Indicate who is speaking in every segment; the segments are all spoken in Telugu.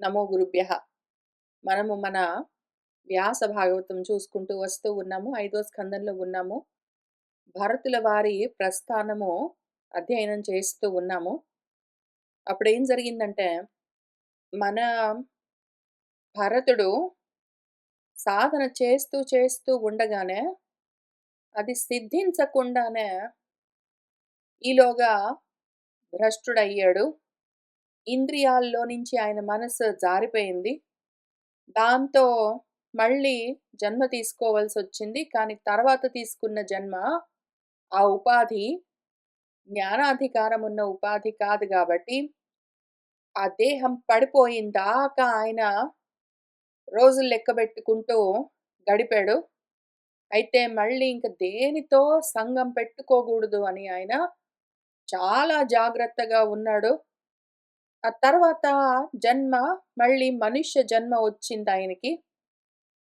Speaker 1: నమో గురుభ్యః. మనము మన వ్యాస భాగవతం చూసుకుంటూ వస్తూ ఉన్నాము. 5వ స్కందంలో ఉన్నాము. భరతుల వారి ప్రస్థానము అధ్యయనం చేస్తూ ఉన్నాము. అప్పుడేం జరిగిందంటే, మన భరతుడు సాధన చేస్తూ ఉండగానే, అది సిద్ధించకుండానే ఈలోగా భ్రష్టుడయ్యాడు. ఇంద్రియాల్లో నుంచి ఆయన మనసు జారిపోయింది. దాంతో మళ్ళీ జన్మ తీసుకోవాల్సొచ్చింది. కానీ తర్వాత తీసుకున్న జన్మ, ఆ ఉపాధి జ్ఞానాధికారం ఉన్న ఉపాధి కాదు గాబట్టి, ఆ దేహం పడిపోయిందాకా ఆయన రోజులు లెక్కబెట్టుకుంటూ గడిపాడు. అయితే మళ్ళీ ఇంక దేనితో సంగం పెట్టుకోగూడదు అని ఆయన చాలా జాగ్రత్తగా ఉన్నాడు. ఆ తర్వాత జన్మ మళ్ళీ మనుష్య జన్మ వచ్చిందాయనకి.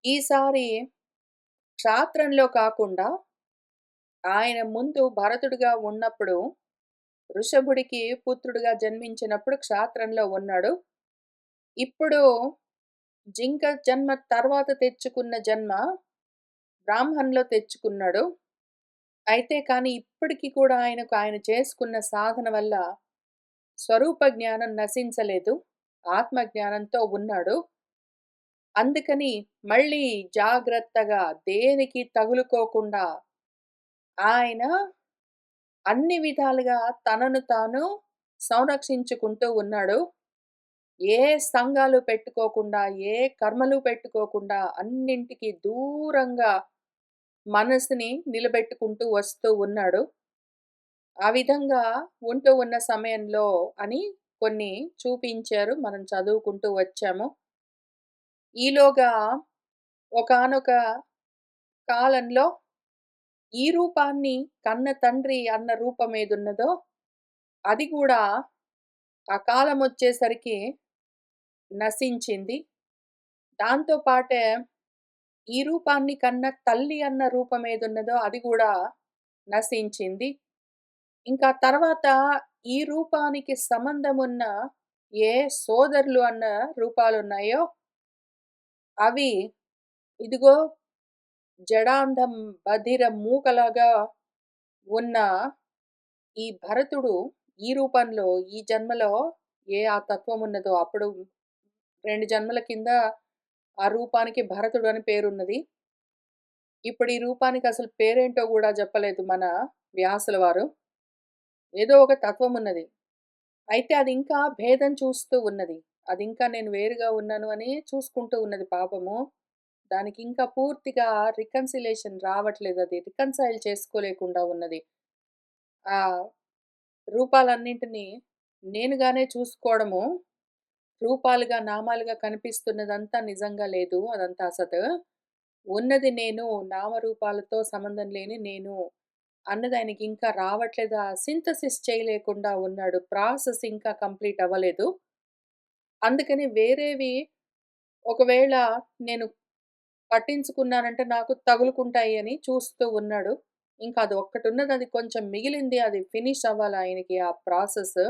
Speaker 1: ఈసారి క్షాత్రంలో కాకుండా, ఆయన ముందు భరతుడిగా ఉన్నప్పుడు, వృషభుడికి పుత్రుడిగా జన్మించినప్పుడు క్షాత్రంలో ఉన్నాడు. ఇప్పుడు జింక జన్మ తర్వాత తెచ్చుకున్న జన్మ బ్రాహ్మణ్‌లో తెచ్చుకున్నాడు. అయితే కానీ ఇప్పటికి కూడా ఆయన చేసుకున్న సాధన వల్ల స్వరూప జ్ఞానం నశించలేదు. ఆత్మ జ్ఞానంతో ఉన్నాడు. అందుకని మళ్ళీ జాగ్రత్తగా దేనికి తగులుకోకుండా ఆయన అన్ని విధాలుగా తనను తాను సంరక్షించుకుంటూ ఉన్నాడు. ఏ సంఘాలు పెట్టుకోకుండా, ఏ కర్మలు పెట్టుకోకుండా అన్నింటికి దూరంగా మనసుని నిలబెట్టుకుంటూ వస్తూ ఉన్నాడు. ఆ విధంగా ఉంటూ ఉన్న సమయంలో అని కొన్ని చూపించారు. మనం చదువుకుంటూ వచ్చాము. ఈలోగా ఒకానొక కాలంలో ఈ రూపాన్ని కన్న తండ్రి అన్న రూపమేదున్నదో, అది గూడా ఆ కాలమొచ్చేసరికి నశించింది. దాంతో పాటే ఈ రూపాన్ని కన్న తల్లి అన్న రూపమేదున్నదో అది గూడా నశించింది. ఇంకా తర్వాత ఈ రూపానికి సంబంధమున్న ఏ సోదరులు అన్న రూపాలున్నాయో, అవి ఇదిగో జడాంధం బధిర మూకలాగా ఉన్న ఈ భరతుడు ఈ రూపంలో, ఈ జన్మలో ఆ తత్వం ఉన్నదో అప్పుడు 2 జన్మల కింద ఆ రూపానికి భరతుడు అని పేరున్నది. ఇప్పుడు ఈ రూపానికి అసలు పేరేంటో గూడా చెప్పలేదు మన వ్యాసుల వారు. ఏదో ఒక తత్వం ఉన్నది. అయితే అది ఇంకా భేదం చూస్తూ ఉన్నది. అది ఇంకా నేను వేరుగా ఉన్నాను అని చూసుకుంటూ ఉన్నది పాపము. దానికి ఇంకా పూర్తిగా రికన్సిలేషన్ రావట్లేదు. అది రికన్సైల్ చేసుకోలేకుండా ఉన్నది. ఆ రూపాలన్నింటినీ నేనుగానే చూసుకోవడము, రూపాలుగా, నామాలుగా కనిపిస్తున్నదంతా నిజంగా లేదు. అదంతా అసతు. ఉన్నది నేను, నామరూపాలతో సంబంధం లేని నేను అన్నది ఆయనకి ఇంకా రావట్లేదు. ఆ సింథసిస్ చేయలేకుండా ఉన్నాడు. ప్రాసెస్ ఇంకా కంప్లీట్ అవ్వలేదు. అందుకని వేరేవి ఒకవేళ నేను పట్టించుకున్నానంటే నాకు తగులుకుంటాయి అని చూస్తూ ఉన్నాడు. ఇంకా అది ఒక్కటున్నది. అది కొంచెం మిగిలింది. అది ఫినిష్ అవ్వాలి ఆయనకి ఆ ప్రాసెస్.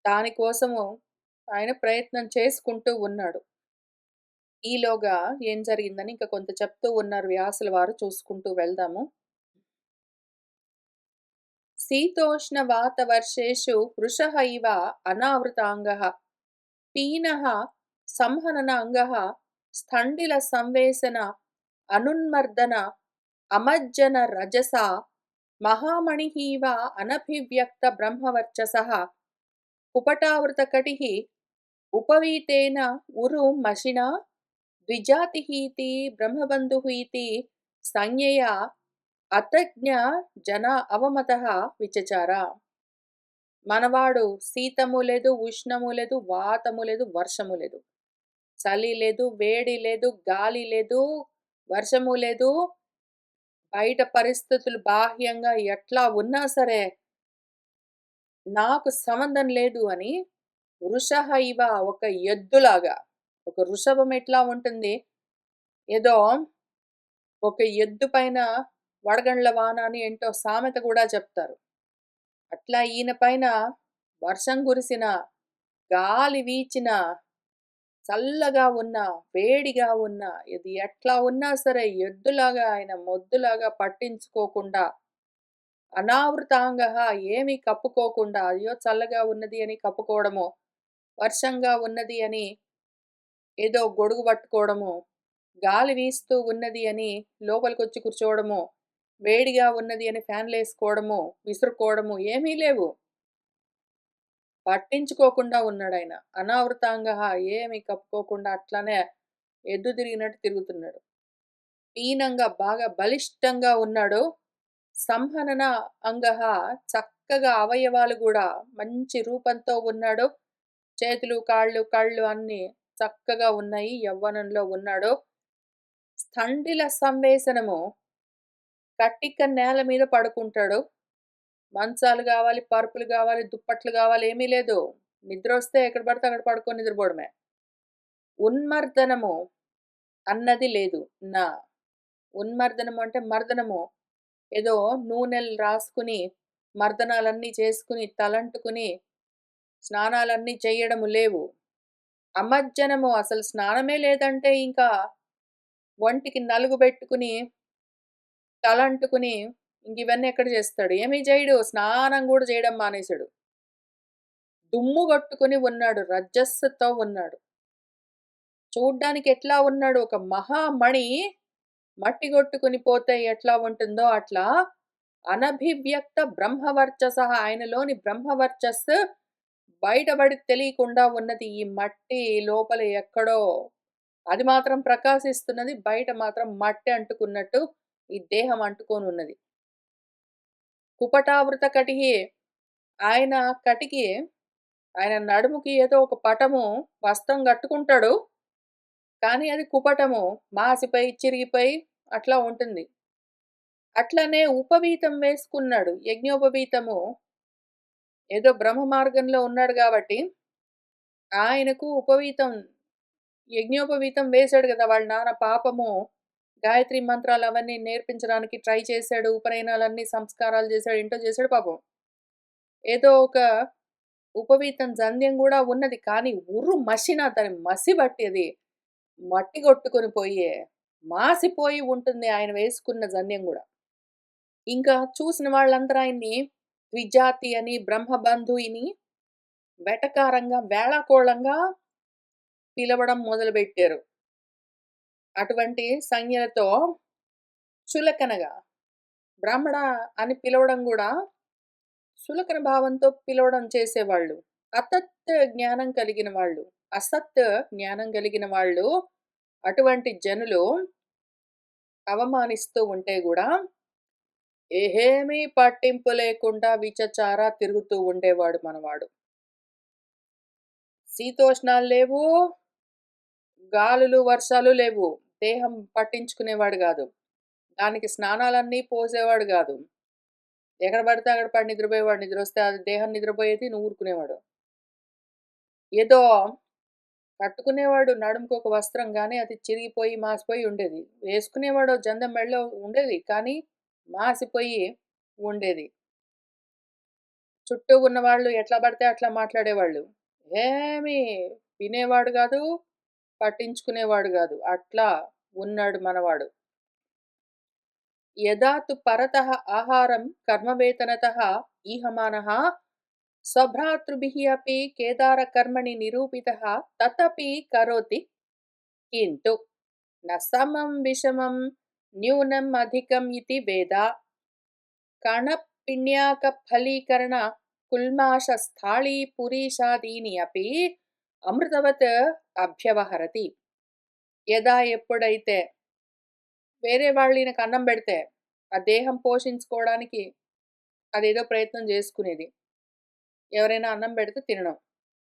Speaker 1: దానికోసము ఆయన ప్రయత్నం చేసుకుంటూ ఉన్నాడు. ఈలోగా ఏం జరిగిందని ఇంకా కొంత చెప్తూ ఉన్నారు వ్యాసుల వారు. చూసుకుంటూ వెళ్దాము. శీతోష్ణ వాతవర్షేషు వృషః ఇవ అనావృతాంగః పీనః సంహననాంగః స్థండిల సంవేశన అనున్మర్దన అమజ్జన రజసా మహామణిః ఇవ అనభివ్యక్త బ్రహ్మవర్చసః కుపటావృతకటిః ఉపవీతేన ఉరు మషిణా ద్విజాతిః ఇతి బ్రహ్మబంధుః ఇతి సంజ్ఞయా అతజ్ఞ జన అవమతః విచచార. మనవాడు శీతము లేదు, ఉష్ణము లేదు, వాతము లేదు, వర్షము లేదు. చలి లేదు, వేడి లేదు, గాలి లేదు, వర్షము లేదు. బయట పరిస్థితులు బాహ్యంగా ఎట్లా ఉన్నా సరే, నాకు సంబంధం లేదు అని వృషః ఇవ ఒక ఎద్దులాగా, ఒక వృషభం ఎట్లా ఉంటుంది? ఏదో ఒక ఎద్దు పైన వడగండ్ల వాన అని ఏంటో సామెత గూడా చెప్తారు. అట్లా ఈయన పైన వర్షం కురిసినా, గాలి వీచినా చల్లగా ఉన్నా, వేడిగా ఉన్నా, ఇది ఎట్లా ఉన్నా సరే ఎద్దులాగా ఆయన మొద్దులాగా పట్టించుకోకుండా, అనావృతాంగః ఏమీ కప్పుకోకుండా, అయ్యో! చల్లగా ఉన్నది అని కప్పుకోవడమో, వర్షంగా ఉన్నది అని ఏదో గొడుగు పట్టుకోవడమో, గాలి వీస్తూ ఉన్నది అని లోపలికొచ్చి కూర్చోవడమో, వేడిగా ఉన్నది అని ఫ్యాన్‌లేసుకోవడమో, విసురుకోవడమో ఏమీ లేవు. పట్టించుకోకుండా ఉన్నాడాయన. అనావృతాంగః ఏమి కప్పుకోకుండా అట్లనే ఎద్దు తిరిగినట్టు తిరుగుతున్నాడు. పీనంగా బాగా బలిష్టంగా ఉన్నాడు. సంహనన అంగః చక్కగా అవయవాలు గూడా మంచి రూపంతో ఉన్నాడు. చేతులు, కాళ్ళు, కళ్ళు అన్నీ చక్కగా ఉన్నాయి. యవ్వనంలో ఉన్నాడు. స్థండిల సంవేశనము కటిక నేల మీద పడుకుంటాడు. మంచాలు గావాలి, పరుపులు గావాలి, దుప్పట్లు గావాలి ఏమీ లేదు. నిద్రొస్తే ఎక్కడ పడితే అక్కడ పడుకొని నిద్రపోవడమే. ఉన్మర్దనము అన్నది లేదు. నా ఉన్మర్దనము అంటే మర్దనము. ఏదో నూనెలు రాసుకుని, మర్దనాలన్నీ చేసుకుని, తలంటుకుని, స్నానాలన్నీ చెయ్యడము లేవు. అమజ్జనము అసలు స్నానమే లేదంటే ఇంకా ఒంటికి నలుగు బెట్టుకుని, తలంటుకుని ఇంకివన్నీ ఎక్కడ జేస్తాడు? ఏమీ జేయడు. స్నానం గూడా జేయడం మానేసాడు. దుమ్ము గొట్టుకొని ఉన్నాడు. రజస్సుతో ఉన్నాడు. చూడ్డానికి ఎట్లా ఉన్నాడు? ఒక మహామణి మట్టి గొట్టుకొని పోతే ఎట్లా ఉంటుందో అట్లా అనభివ్యక్త బ్రహ్మవర్చసః ఆయనలోని బ్రహ్మవర్చస్సు బయటబడి తెలియకుండా ఉన్నది. ఈ మట్టి లోపల ఎక్కడో అది మాత్రం ప్రకాశిస్తున్నది. బయట మాత్రం మట్టి అంటుకున్నట్టు ఈ దేహం అంటుకోనున్నది. కుపటావృత కటిః ఆయన కటికి ఆయన నడుముకి ఏదో ఒక పటము వస్త్రం గట్టుకుంటాడు. కానీ అది కుపటము. మాసిపోయి, చిరిగిపోయి అట్లా ఉంటుంది. అట్లనే ఉపవీతం వేసుకున్నాడు. యజ్ఞోపవీతము ఏదో బ్రహ్మ మార్గంలో ఉన్నాడు గాబట్టి, ఆయనకు ఉపవీతం యజ్ఞోపవీతం వేశాడు గదా! వాళ్ళ నాన్న పాపము గాయత్రి మంత్రాలవన్నీ నేర్పించడానికి ట్రై చేశాడు. ఉపనయనాలన్నీ సంస్కారాలు జేశాడు. ఏంటో జేశాడు పాపం. ఏదో ఒక ఉపవీతం జంధ్యం గూడా ఉన్నది. కానీ మషిన దాని మసి బట్టి అది మట్టి గొట్టుకొని పోయి, మాసిపోయి ఉంటుంది ఆయన వేసుకున్న జంధ్యం గూడా. ఇంకా చూసిన వాళ్ళందరూ ఆయన్ని ద్విజాతి అని, బ్రహ్మబంధు అని వెటకారంగా, వేళాకోళంగా పిలవడం మొదలుబెట్టారు. అటువంటి సంజ్ఞలతో చులకనగా బ్రాహ్మడా అని పిలవడం గూడా చులకన భావంతో పిలవడం చేసేవాళ్ళు. అతత్ జ్ఞానం కలిగిన వాళ్ళు, అసత్ జ్ఞానం కలిగిన వాళ్ళు అటువంటి జనులు అవమానిస్తూ ఉంటే గూడా ఏమీ పట్టింపు లేకుండా విచచారా తిరుగుతూ ఉండేవాడు మనవాడు. శీతోష్ణాలు లేవు, గాలులు, వర్షాలు లేవు. దేహం పట్టించుకునేవాడు గాదు. దానికి స్నానాలన్నీ పోసేవాడు గాదు. ఎక్కడ పడితే అక్కడ పడి నిద్రపోయేవాడు. నిద్రొస్తే అది దేహం నిద్రపోయేది. ఈయన ఊరుకునేవాడు. ఏదో కట్టుకునేవాడు నడుముకొక వస్త్రం గానీ, అది చిరిగిపోయి, మాసిపోయి ఉండేది. వేసుకునేవాడు జందం మెడలో ఉండేది. కానీ మాసిపోయి ఉండేది. చుట్టూ ఉన్నవాళ్ళు ఎట్లా పడితే అట్లా మాట్లాడేవాళ్ళు. ఏమి వినేవాడు గాదు, పట్టించుకునేవాడు గాదు. అట్లా ఉన్నాడు మనవాడు. యదా తు పరతః ఆహారం కర్మవేతనతః ఈహమానః స్వభ్రాతృభిः अपि కేదారకర్మణి నిరూపితः తదపి కరోతి కింటు న సమం విషమం న్యూనం అధికం ఇతి వేద కణపిణ్యాకఫలీకరణ కుల్మాషస్థాళీపురీషాదీని అపి అమృతవత్ అభ్యవహరతి. యదా ఎప్పుడైతే వేరే వాళ్ళు ఈయనకు అన్నం బెడితే, ఆ దేహం పోషించుకోవడానికి అదేదో ప్రయత్నం జేసుకునేది. ఎవరైనా అన్నం బెడితే తినడం.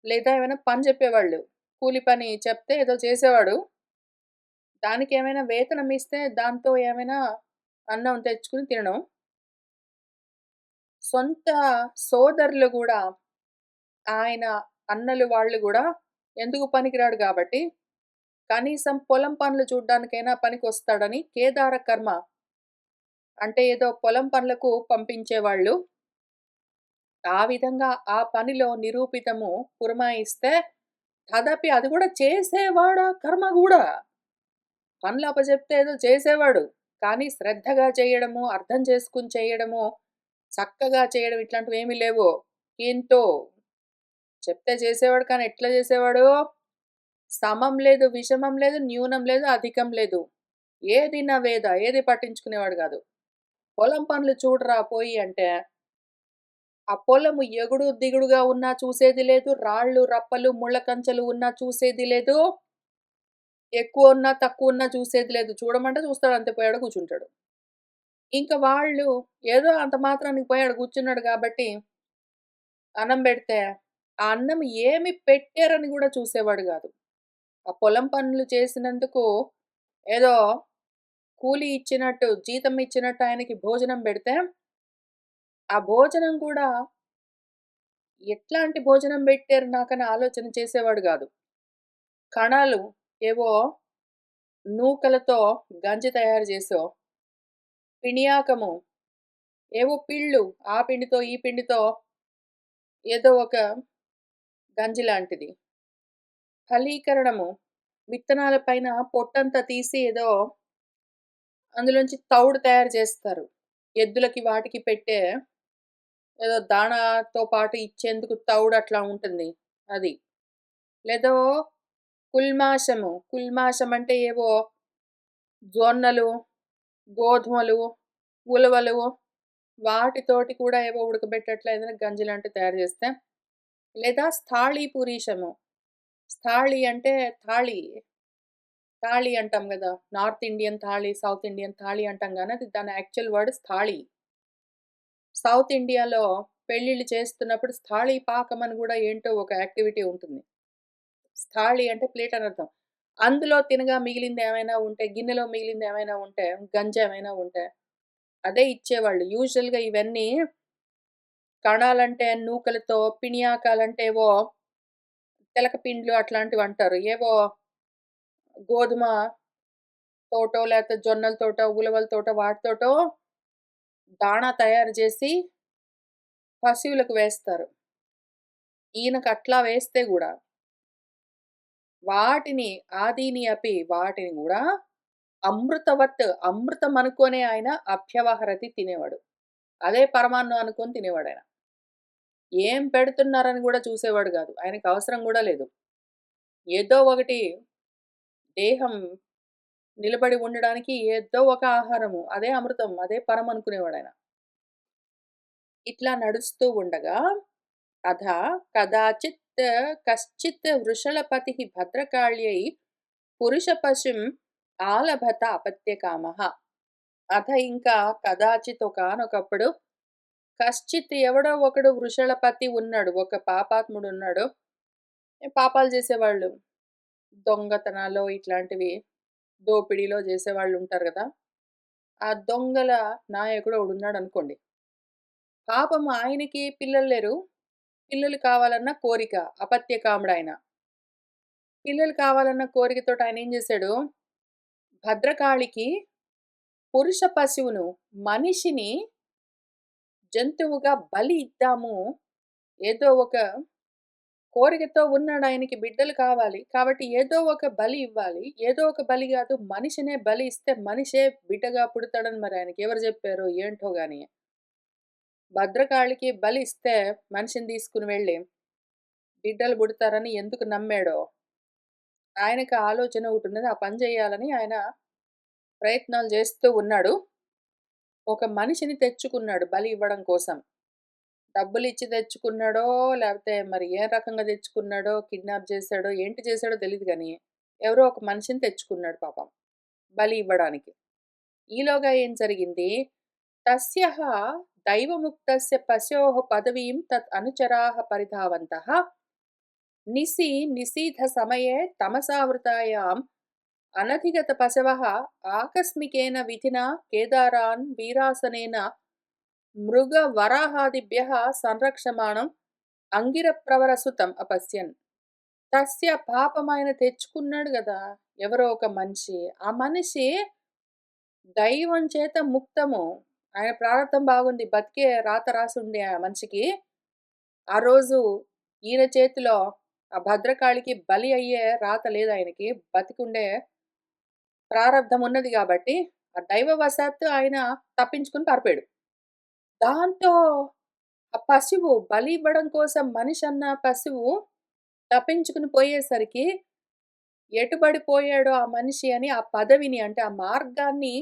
Speaker 1: లేదా ఏమైనా పని జెప్పేవాళ్ళు. కూలి పని చెప్తే ఏదో చేసేవాడు. దానికేమైనా వేతనం ఇస్తే దాంతో ఏమైనా అన్నం తెచ్చుకొని తినడం. సొంత సోదరులు గూడా ఆయన అన్నలు వాళ్ళు గూడా ఎందుకు పనికిరాడు గాబట్టి, కనీసం పొలం పనులు చూడ్డానికైనా పనికొస్తాడని కేదార కర్మ అంటే ఏదో పొలం పనులకు పంపించేవాళ్ళు. ఆ విధంగా ఆ పనిలో నిరూపితము పురమాయిస్తే తదపి అది గూడా చేసేవాడా కర్మ గూడా. పనులు అప్పజెప్తే ఏదో చేసేవాడు. కానీ శ్రద్ధగా చేయడము, అర్థం చేసుకొని చేయడము, చక్కగా చేయడం ఇట్లాంటివేమీ లేవు. ఎంతో చెప్తే చేసేవాడు కానీ ఎట్లా చేసేవాడు? సమం లేదు, విషమం లేదు, న్యూనం లేదు, అధికం లేదు. ఏది నా వేద ఏది పట్టించుకునేవాడు గాదు. పొలం పనులు చూడరా పోయి అంటే, ఆ పొలము ఎగుడు, దిగుడుగా ఉన్నా చూసేది లేదు. రాళ్ళు, రప్పలు, ముళ్ళ కంచెలు ఉన్నా చూసేది లేదు. ఎక్కువున్నా, తక్కువున్నా చూసేది లేదు. చూడమంటే చూస్తాడు అంతే పోయాడు కూర్చుంటాడు. ఇంక వాళ్ళు ఏదో అంత మాత్రానికి పోయాడు కూర్చున్నాడు గాబట్టి, అన్నం బెడితే, ఆ అన్నం ఏమి పెట్టారని గూడా చూసేవాడు గాదు. ఆ పొలం పనులు చేసినందుకు ఏదో కూలి ఇచ్చినట్టు, జీతం ఇచ్చినట్టు ఆయనకి భోజనం బెడితే, ఆ భోజనం కూడా ఎట్లాంటి భోజనం బెట్టారు నాకని ఆలోచన చేసేవాడు గాదు. కణాలు ఏవో నూకలతో గంజి తయారు జేసో, పినియాకము ఏవో పిళ్ళు, ఆ పిండితో, ఈ పిండితో ఏదో ఒక గంజి లాంటిది. ఫలీకరణము విత్తనాల పైన పొట్టంతా తీసి ఏదో అందులోంచి తవుడు తయారు చేస్తారు. ఎద్దులకి వాటికి పెట్టే ఏదో దాణాతో పాటు ఇచ్చేందుకు తవుడు అట్లా ఉంటుంది. అది. లేదో కుల్మాషము. కుల్మాషం అంటే ఏవో జొన్నలు, గోధుమలు, ఉలవలు వాటితోటి కూడా ఏవో ఉడకబెట్టి ఏదైనా గంజి లాంటివి తయారు చేస్తే, లేదా స్థాళీ పురీషము. స్థాళీ అంటే థాళీ. థాళీ అంటాం గదా! North Indian thali, south Indian thali అంటాం గానీ, అది దాని యాక్చువల్ వర్డ్ స్థాళీ. సౌత్ ఇండియాలో పెళ్ళిళ్ళు చేస్తున్నప్పుడు స్థాళీ పాకం అని గూడా ఏంటో ఒక యాక్టివిటీ ఉంటుంది. స్థాళీ అంటే ప్లేట్ అని అర్థం. అందులో తినగా మిగిలిందేమైనా ఉంటే, గిన్నెలో మిగిలిందేమైనా ఉంటే, గంజేమైనా ఉంటే, అదే ఇచ్చేవాళ్ళు. యూజువల్‌గా ఇవన్నీ కణాలంటే నూకలతో, పినియాకాలంటే ఏవో తెలకపిండ్లు అట్లాంటివంటారు. ఏవో గోధుమ తోటో, లేతే జొన్నలతోటో, ఉలవలతోటో వాటితోటో దాణా తయారు జేసి పశువులకు వేస్తారు. ఈయనకట్లా వేస్తే గూడా వాటిని ఆదీని అపి వాటిని గూడా అమృతవత్ అమృతం అనుకోనే ఆయన అభ్యవహరతి తినేవాడు. అదే పరమాన్నం అనుకోని తినేవాడాయన. ఏం పెడుతున్నారని గూడా చూసేవాడు గాదు. ఆయనకవసరం గూడా లేదు. ఏదో ఒకటి దేహం నిలబడి ఉండడానికి ఏదో ఒక ఆహారము. అదే అమృతం. అదే పరమనుకునేవాడాయన. ఇట్లా నడుస్తూ ఉండగా అధ కదాచిత్ కశ్చిత్ వృషలపతిః భద్రకాళ్యై పురుషపశుం ఆలభత అపత్యకామః. అధ ఇంకా కదాచిత్ ఒకానొకప్పుడు కశ్చిత్ ఎవడో ఒకడు వృషలపతి ఉన్నాడు. ఒక పాపాత్ముడున్నాడు. పాపాలు చేసేవాళ్ళు. దొంగతనాలో ఇట్లాంటివి, దోపిడీలో చేసేవాళ్ళుంటారు గదా! ఆ దొంగల నాయకుడు ఒకడున్నాడనుకోండి. పాపం ఆయనకి పిల్లలు లేరు. పిల్లలు కావాలన్న కోరిక. అపత్యకాముడాయన. పిల్లలు కావాలన్న కోరికతోటి ఆయనేం జేశాడు, భద్రకాళికి పురుష పశువును, మనిషిని జంతువుగా బలి ఇద్దాము. ఏదో ఒక కోరికతో ఉన్నాడాయనకి బిడ్డలు కావాలి. కాబట్టి ఏదో ఒక బలి ఇవ్వాలి. ఏదో ఒక బలి గాదు మనిషినే బలి ఇస్తే మనిషే బిడ్డగా పుడతాడని మరి ఆయనకెవరు జెప్పారో ఏంటో గాని. భద్రకాళికి బలి ఇస్తే మనిషిని తీసుకొని వెళ్ళి బిడ్డలు పుడతారని ఎందుకు నమ్మాడో, ఆయనకి ఆలోచన ఒకటున్నది. ఆ పని జేయాలని ఆయన ప్రయత్నాలు జేస్తూ ఉన్నాడు. ఒక మనిషిని తెచ్చుకున్నాడు బలి ఇవ్వడం కోసం. డబ్బులిచ్చి తెచ్చుకున్నాడో, లేపోతే మరి ఏ రకంగా తెచ్చుకున్నాడో, కిడ్నాప్ చేసాడో, ఏంటి చేసాడో తెలీదు గానీ, ఎవరో ఒక మనిషిని తెచ్చుకున్నాడు పాపం. బలి ఇవ్వడానికి. ఈలోగా ఏం జరిగింది, తస్యః దైవముక్తస్య పశోః పదవీం తత్ అనుచరాः పరిధావంతః నిశీథ సమయే తమసావృతాయాం అనధిగత పశవः ఆకస్మికేన విధినా కేదారాన్ వీరాసనేన మృగవరాహాదిభ్యः సంరక్షమాణం అంగిరప్రవరసుతం అపశ్యన్. తస్య పాపం ఆయన తెచ్చుకున్నాడు గదా! ఎవరో ఒక మనిషి. ఆ మనిషి దైవం చేత ముక్తము. ఆయన ప్రారబ్ధం బాగుంది. బతికే రాత రాసుంది ఆ మనిషికి. ఆ రోజు ఈయన చేతిలో ఆ భద్రకాళికి బలి అయ్యే రాత లేదు ఆయనకి. బతికుండే ప్రారబ్ధం ఉన్నది గాబట్టి, ఆ దైవవశాత్తు ఆయన తప్పించుకొని పారిపోయాడు. దాంతో ఆ పశువు బలి ఇవ్వడం కోసం మనిషన్న పశువు తప్పించుకుని పోయేసరికి ఎటుబడిపోయాడో ఆ మనిషి అని ఆ పదవిని అంటే ఆ మార్గాన్ని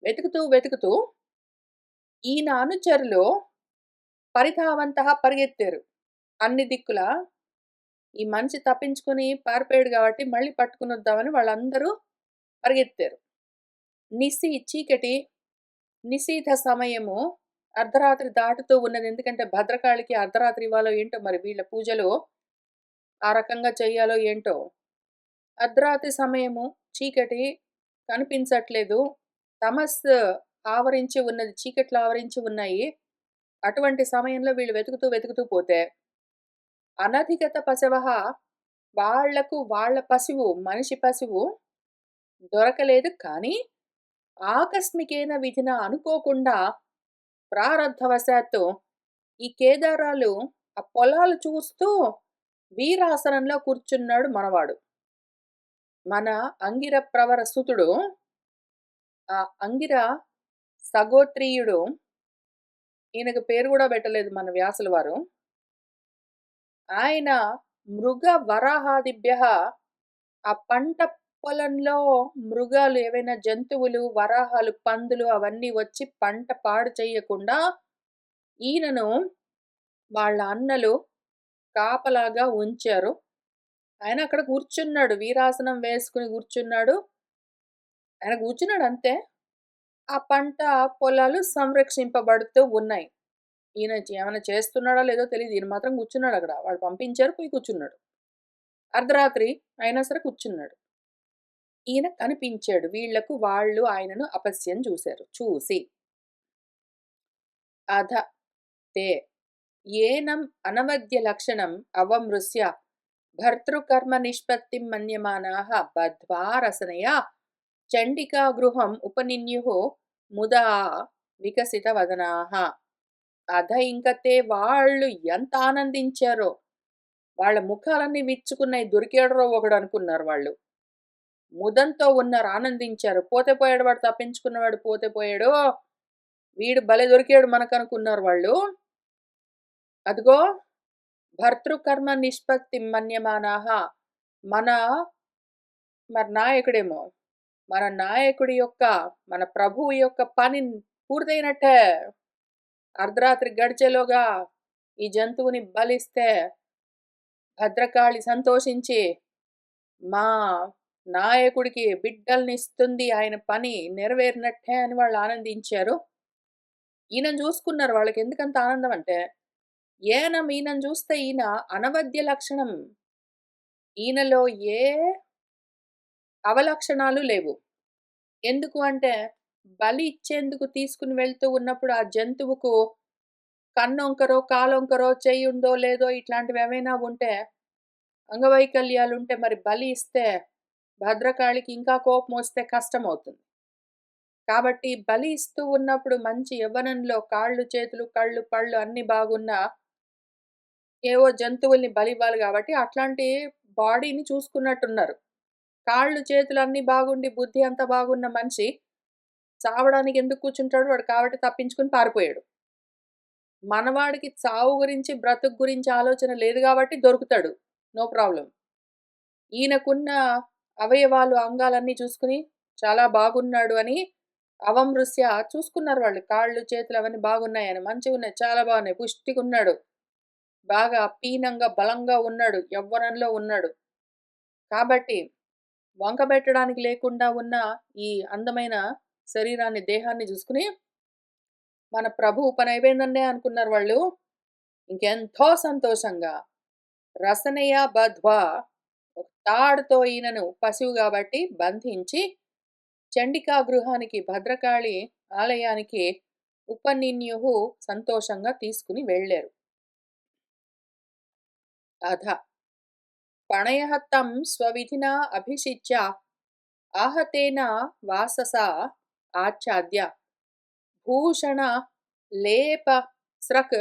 Speaker 1: వెతుకుతూ, వెతుకుతూ ఈయన అనుచరులు పరితావంతః పరిగెత్తారు. అన్ని దిక్కులా ఈ మనిషి తప్పించుకొని పారిపోయాడు గాబట్టి మళ్ళీ పట్టుకొనొద్దామని వాళ్ళందరూ పరిగెత్తారు. చీకటి, నిశీథ సమయము అర్ధరాత్రి దాటుతూ ఉన్నది. ఎందుకంటే భద్రకాళికి అర్ధరాత్రి ఇవ్వాలో ఏంటో మరి వీళ్ళ పూజలు ఆ రకంగా చెయ్యాలో ఏంటో. అర్ధరాత్రి సమయము, చీకటి కనిపించట్లేదు. తమస్సు ఆవరించి ఉన్నది. చీకట్లు ఆవరించి ఉన్నాయి. అటువంటి సమయంలో వీళ్ళు వెతుకుతూ, వెతుకుతూ పోతే అనధిగత పశవః వాళ్లకు వాళ్ళ పశువు, మనిషి పశువు దొరకలేదు. కానీ ఆకస్మికేన విధిన అనుకోకుండా ప్రారబ్ధవశాత్తు ఈ కేదారాలు ఆ పొలాలు చూస్తూ వీరాసనంలో కూర్చున్నాడు మనవాడు. మన అంగిర ప్రవర సుతుడు, ఆ అంగిర సగోత్రీయుడు, ఈయనకు పేరు గూడా పెట్టలేదు మన వ్యాసుల వారు. ఆయన మృగ వరాహాదిభ్యః ఆ పంట పొలంలో మృగాలు ఏవైనా జంతువులు, వరాహాలు, పందులు అవన్నీ వచ్చి పంట పాడు చెయ్యకుండా ఈయనను వాళ్ళ అన్నలు కాపలాగా ఉంచారు. ఆయన అక్కడ కూర్చున్నాడు. వీరాసనం వేసుకొని కూర్చున్నాడు. ఆయన కూర్చున్నాడు అంతే. ఆ పంట పొలాలు సంరక్షింపబడుతూ ఉన్నాయి. ఈయన ఏమైనా చేస్తున్నాడో లేదో తెలీదు. ఈయన మాత్రం కూర్చున్నాడక్కడ. వాళ్ళు పంపించారు, పోయి కూర్చున్నాడు. అర్ధరాత్రి అయినా సరే కూర్చున్నాడు. ఈయన కనిపించాడు. వీళ్ళకు వాళ్ళు ఆయనను అపస్యం చూశారు. చూసి అధ తే ఏనం అనవద్య లక్షణం అవమృశ్య భర్తృకర్మ నిష్పత్తిం మన్యమానాః బద్ధ్వా రసనయా చండికా గృహం ఉపనిన్యుః ముదా వికసిత వదనాః. అధ ఇంకతే వాళ్ళు ఎంత ఆనందించారో, వాళ్ళ ముఖాలన్నీ విచ్చుకున్నాయి. దొరికాడరో ఒకడు అనుకున్నారు వాళ్ళు. ముదంతో ఉన్నారు, ఆనందించారు. పోతే పోయాడు, వాడు తప్పించుకున్నవాడు పోతే పోయాడు, వీడు భలే దొరికాడు మనకనుకున్నారు వాళ్ళు. అదిగో భర్తృకర్మ నిష్పత్తి మన్యమానాః. మన మరి నాయకుడేమో, మన నాయకుడి యొక్క, మన ప్రభువు యొక్క పని పూర్తయినట్టే. అర్ధరాత్రి గడిచేలోగా ఈ జంతువుని బలిస్తే భద్రకాళి సంతోషించి మా నాయకుడికి బిడ్డల్నిస్తుంది, ఆయన పని నెరవేరినట్టే అని వాళ్ళు ఆనందించారు. ఈయనను చూసుకున్నారు. వాళ్ళకెందుకంత ఆనందం అంటే, ఈయనను చూస్తే ఈయన అనవద్య లక్షణం. ఈయనలో ఏ అవలక్షణాలు లేవు. ఎందుకు అంటే, బలి ఇచ్చేందుకు తీసుకుని వెళ్తూ ఉన్నప్పుడు ఆ జంతువుకు కన్నొంకరో, కాలొంకరో, చెయ్యుందో లేదో ఇట్లాంటివేమైనా ఉంటే, అంగవైకల్యాలుంటే మరి బలి ఇస్తే భద్రకాళికి ఇంకా కోపమొస్తే కష్టమవుతుంది. కాబట్టి బలి ఇస్తూ ఉన్నప్పుడు మంచి యవ్వనంలో కాళ్ళు, చేతులు, కళ్ళు, పళ్ళు అన్నీ బాగున్నా ఏవో జంతువుల్ని బలివ్వాలి గాబట్టి అట్లాంటి బాడీని చూసుకున్నట్టున్నారు. కాళ్ళు, చేతులు అన్నీ బాగుండి, బుద్ధి అంతా బాగున్న మనిషి చావడానికి ఎందుకు కూర్చుంటాడు? వాడు కాబట్టి తప్పించుకొని పారిపోయాడు. మనవాడికి చావు గురించి, బ్రతుకు గురించి ఆలోచన లేదు గాబట్టి దొరుకుతాడు. No problem. ఈయనకున్న అవయవాలు, అంగాలన్నీ చూసుకొని చాలా బాగున్నాడు అని అవమృశ్య చూసుకున్నారు వాళ్ళు. కాళ్ళు, చేతులు అవన్నీ బాగున్నాయని. మంచిగున్నాయి, చాలా బాగున్నాయి, పుష్టిగున్నాడు, బాగా పీనంగా, బలంగా ఉన్నాడు, యవ్వనంలో ఉన్నాడు. కాబట్టి వంకబెట్టడానికి లేకుండా ఉన్న ఈ అందమైన శరీరాన్ని, దేహాన్ని చూసుకుని మన ప్రభువు పని అయిపోయిందండే అనుకున్నారు వాళ్ళు. ఇంకెంతో సంతోషంగా రసనయ బధ్వా ఒక తాడుతో ఈయనను పశువు కాబట్టి బంధించి చండికా గృహానికి, భద్రకాళి ఆలయానికి ఉపనిన్యుః సంతోషంగా తీసుకుని వెళ్ళారు. అధ పణయః తం స్వవిధినా అభిషిచ్య ఆహతేన వాససా ఆచ్ఛాద్య భూషణ లేప స్రక్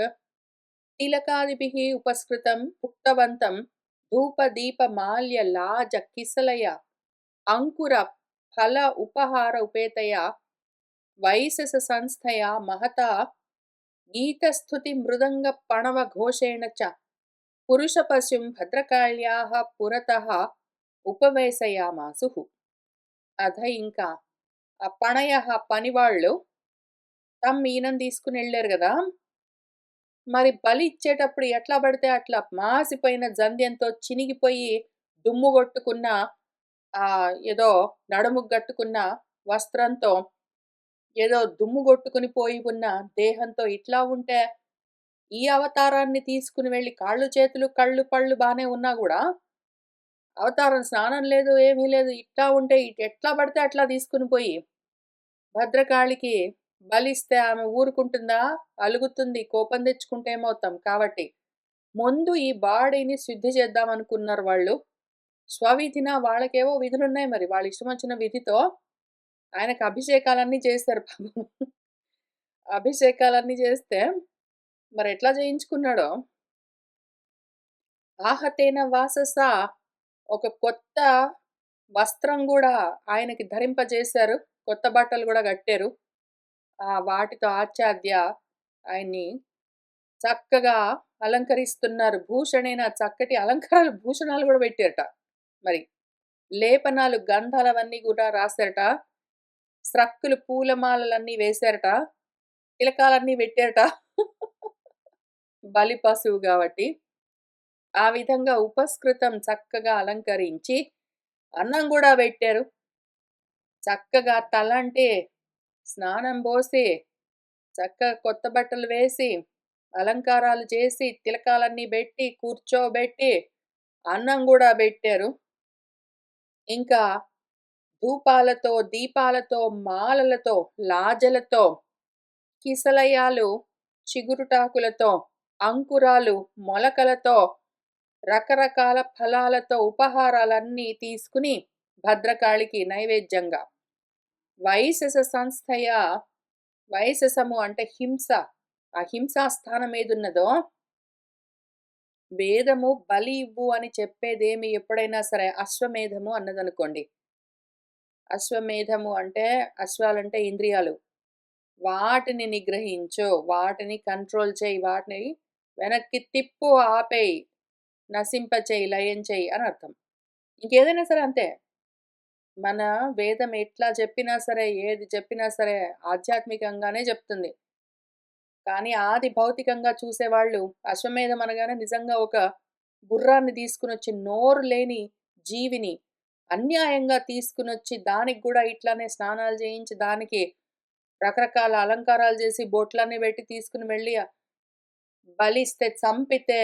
Speaker 1: తిలకాదిభిః ఉపస్కృతం భుక్తవంతం ధూప దీప మాల్య లాజ కిసలయ అంకుర ఫల ఉపహార ఉపేతయ వైశస సంస్థయా మహతా గీతస్థుతి మృదంగ పణవ ఘోషేణ చ పురుష పశుం భద్రకాళ్యాః పురతః ఉపవేశయామాసుః. అధ ఇంకా ఆ పణయ పనివాళ్ళు ఈయనని తీసుకుని వెళ్ళారు కదా, మరి బలి ఇచ్చేటప్పుడు ఎట్లా పడితే అట్లా మాసిపోయిన జంధ్యంతో చినిగిపోయి దుమ్ము కొట్టుకున్న ఏదో నడుముకు కట్టుకున్న వస్త్రంతో ఏదో దుమ్ము కొట్టుకుని పోయి ఉన్న దేహంతో ఇట్లా ఉంటే ఈ అవతారాన్ని తీసుకుని వెళ్ళి కాళ్ళు చేతులు కళ్ళు పళ్ళు బానే ఉన్నా కూడా అవతారం స్నానం లేదు ఏమీ లేదు, ఇట్లా ఉంటే ఎట్లా పడితే అట్లా తీసుకుని పోయి భద్రకాళికి బలిస్తే ఆమె ఊరుకుంటుందా? అలుగుతుంది. కోపం తెచ్చుకుంటే ఏమవుతాం? కాబట్టి ముందు ఈ బాడీని శుద్ధి చేద్దాం అనుకున్నారు వాళ్ళు. స్వవిధిన వాళ్ళకేవో విధులున్నాయి మరి. వాళ్ళ ఇష్టం వచ్చిన విధితో ఆయనకు అభిషేకాలన్నీ చేశారు పాపం. అభిషేకాలన్నీ చేస్తే మరి ఎట్లా చేయించుకున్నాడో. ఆహతేన వాసస ఒక కొత్త వస్త్రం గూడా ఆయనకి ధరింపజేశారు. కొత్త బట్టలు గూడా కట్టారు. వాటితో ఆచ్ఛాద్య ఆయన్ని చక్కగా అలంకరిస్తున్నారు. భూషణేన చక్కటి అలంకారాలు భూషణాలు గూడా పెట్టారట. మరి లేపనాలు గంధాలవన్నీ గూడా రాశారట. స్రక్కులు పూలమాలలన్నీ వేశారట. తిలకాలన్నీ పెట్టారట. బలి పశువు గాబట్టి. ఆ విధంగా ఉపస్కృతం చక్కగా అలంకరించి అన్నం గూడా పెట్టారు. చక్కగా తలంటే స్నానం పోసి, చక్కగా కొత్త బట్టలు వేసి, అలంకారాలు చేసి, తిలకాలన్నీ బెట్టి, కూర్చోబెట్టి, అన్నం గూడా బెట్టారు. ఇంకా ధూపాలతో, దీపాలతో, మాలలతో, లాజలతో, కిసలయాలు, చిగురుటాకులతో, అంకురాలు, మొలకలతో, రకరకాల ఫలాలతో ఉపహారాలన్నీ తీసుకుని భద్రకాళికి నైవేద్యంగా వైశస సంస్థయ, వైశసము అంటే హింస, ఆ హింసా స్థానం ఏదున్నదో వేదము బలి ఇవ్వు అని చెప్పేదేమి ఎప్పుడైనా సరే అశ్వమేధము అన్నదనుకోండి. అశ్వమేధము అంటే అశ్వాలంటే ఇంద్రియాలు. వాటిని నిగ్రహించు, వాటిని కంట్రోల్ చేయి, వాటిని వెనక్కి తిప్పు, ఆపేయి, నశింపచేయి, లయం చేయి అని అర్థం. ఇంకేదైనా సరే అంతే. మన వేదం ఎట్లా చెప్పినా సరే, ఏది చెప్పినా సరే ఆధ్యాత్మికంగానే చెప్తుంది. కానీ ఆది భౌతికంగా చూసేవాళ్ళు అశ్వమేధం అనగానే నిజంగా ఒక గుర్రాన్ని తీసుకునొచ్చి, నోరు లేని జీవిని అన్యాయంగా తీసుకునొచ్చి దానికి గూడా ఇట్లానే స్నానాలు చేయించి, దానికి రకరకాల అలంకారాలు చేసి, బొట్లన్నీ పెట్టి తీసుకుని వెళ్ళి బలిస్తే, చంపితే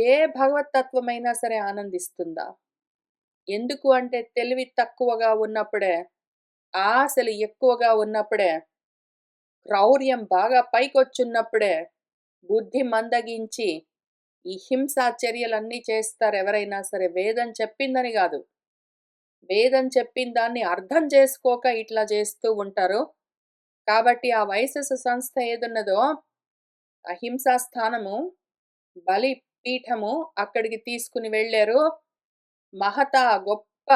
Speaker 1: ఏ భగవత్తత్వమైనా సరే ఆనందిస్తుందా? ఎందుకు అంటే తెలివి తక్కువగా ఉన్నప్పుడే, ఆశలు ఎక్కువగా ఉన్నప్పుడే, క్రౌర్యం బాగా పైకొచ్చున్నప్పుడే, బుద్ధి మందగించి ఈ హింసా చర్యలన్నీ చేస్తారు ఎవరైనా సరే. వేదం చెప్పిందని గాదు. వేదం చెప్పిన దాన్ని అర్థం చేసుకోక ఇట్లా చేస్తూ ఉంటారు. కాబట్టి ఆ వైశస సంస్థ ఏదున్నదో, ఆ హింసా స్థానము, బలి పీఠము అక్కడికి తీసుకుని వెళ్ళారు. మహత గొప్ప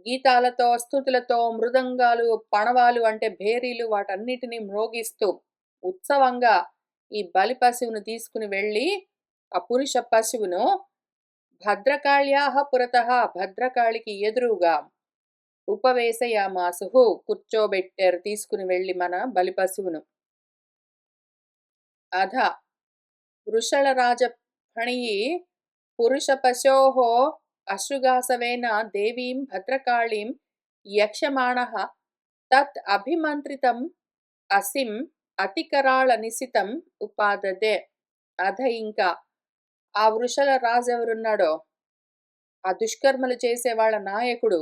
Speaker 1: గీతాలతో, స్తుతులతో, మృదంగాలు, పణవాలు అంటే భేరీలు వాటన్నిటిని మ్రోగిస్తూ ఉత్సవంగా ఈ బలి పశువును తీసుకుని వెళ్ళి, ఆ పురుష పశువును భద్రకాళ్యాః పురతః భద్రకాళికి ఎదురుగా ఉపవేశయామాసుః కూర్చోబెట్టారు తీసుకుని వెళ్ళి మన బలి పశువును. అధ వృషళరాజ ఫణియి పురుష పశోః అశ్రుగాసవేన దేవీం భద్రకాళీం యక్ష్యమాణః తత్ అభిమంత్రితం అసిం అతికరాళ నిశితం ఉపాదదే. అధ ఇంకా ఆ వృషల రాజు ఎవరున్నాడో, ఆ దుష్కర్మలు చేసే వాళ్ళ నాయకుడు,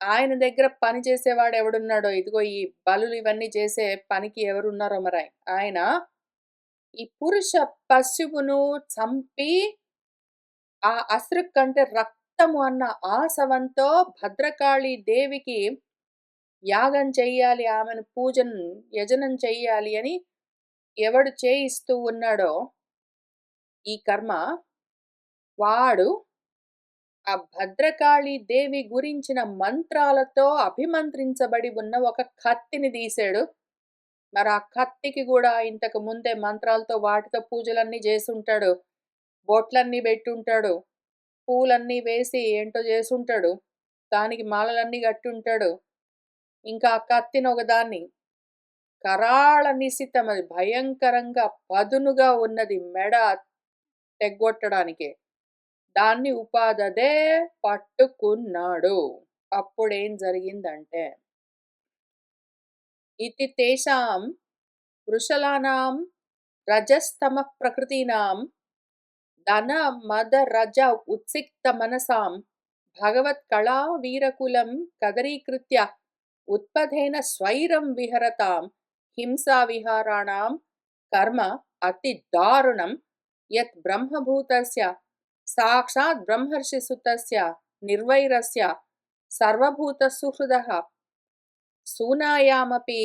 Speaker 1: ఆయన దగ్గర పని చేసేవాడు ఎవడున్నాడో, ఇదిగో ఈ బలులు ఇవన్నీ చేసే పనికి ఎవరున్నారో మరి ఆయన ఈ పురుష పశువును చంపి ఆ అశ్రు కంటే రక్తము అన్న ఆశవంతో భద్రకాళి దేవికి యాగం చెయ్యాలి, ఆమెను యజనం చెయ్యాలి అని ఎవడు చేయిస్తూ ఉన్నాడో ఈ కర్మ, వాడు ఆ భద్రకాళి దేవి గురించిన మంత్రాలతో అభిమంత్రించబడి ఉన్న ఒక కత్తిని తీశాడు. మరి ఆ కత్తికి గూడా ఇంతకు ముందే మంత్రాలతో వాటితో పూజలన్నీ జేసుంటాడు. బొట్లన్నీ బెట్టుంటాడు. పూలన్నీ వేసి ఏంటో జేసుంటాడు. దానికి మాలలన్నీ గట్టుంటాడు. ఇంకా ఆ కత్తిని ఒకదాన్ని కరాళ నిశితమది భయంకరంగా పదునుగా ఉన్నది మెడ తెగ్గొట్టడానికే. దాన్ని ఉపాదదే పట్టుకున్నాడు. అప్పుడేం జరిగిందంటే, ఇతి తేషాం వృషలానాం రజస్తమః ప్రకృతీనాం ధన మద రజ ఉత్సిక్త మనసాం భగవత్కళా వీరకులం కదరీకృత్య ఉత్పథేన స్వైరం విహరతాం హింసా విహారాణం కర్మ అతి దారుణం యత్ బ్రహ్మభూతస్య సాక్షాత్ బ్రహ్మర్షి సుతస్య నిర్వైరస్య సర్వభూత సుహృదః సూనాయామపి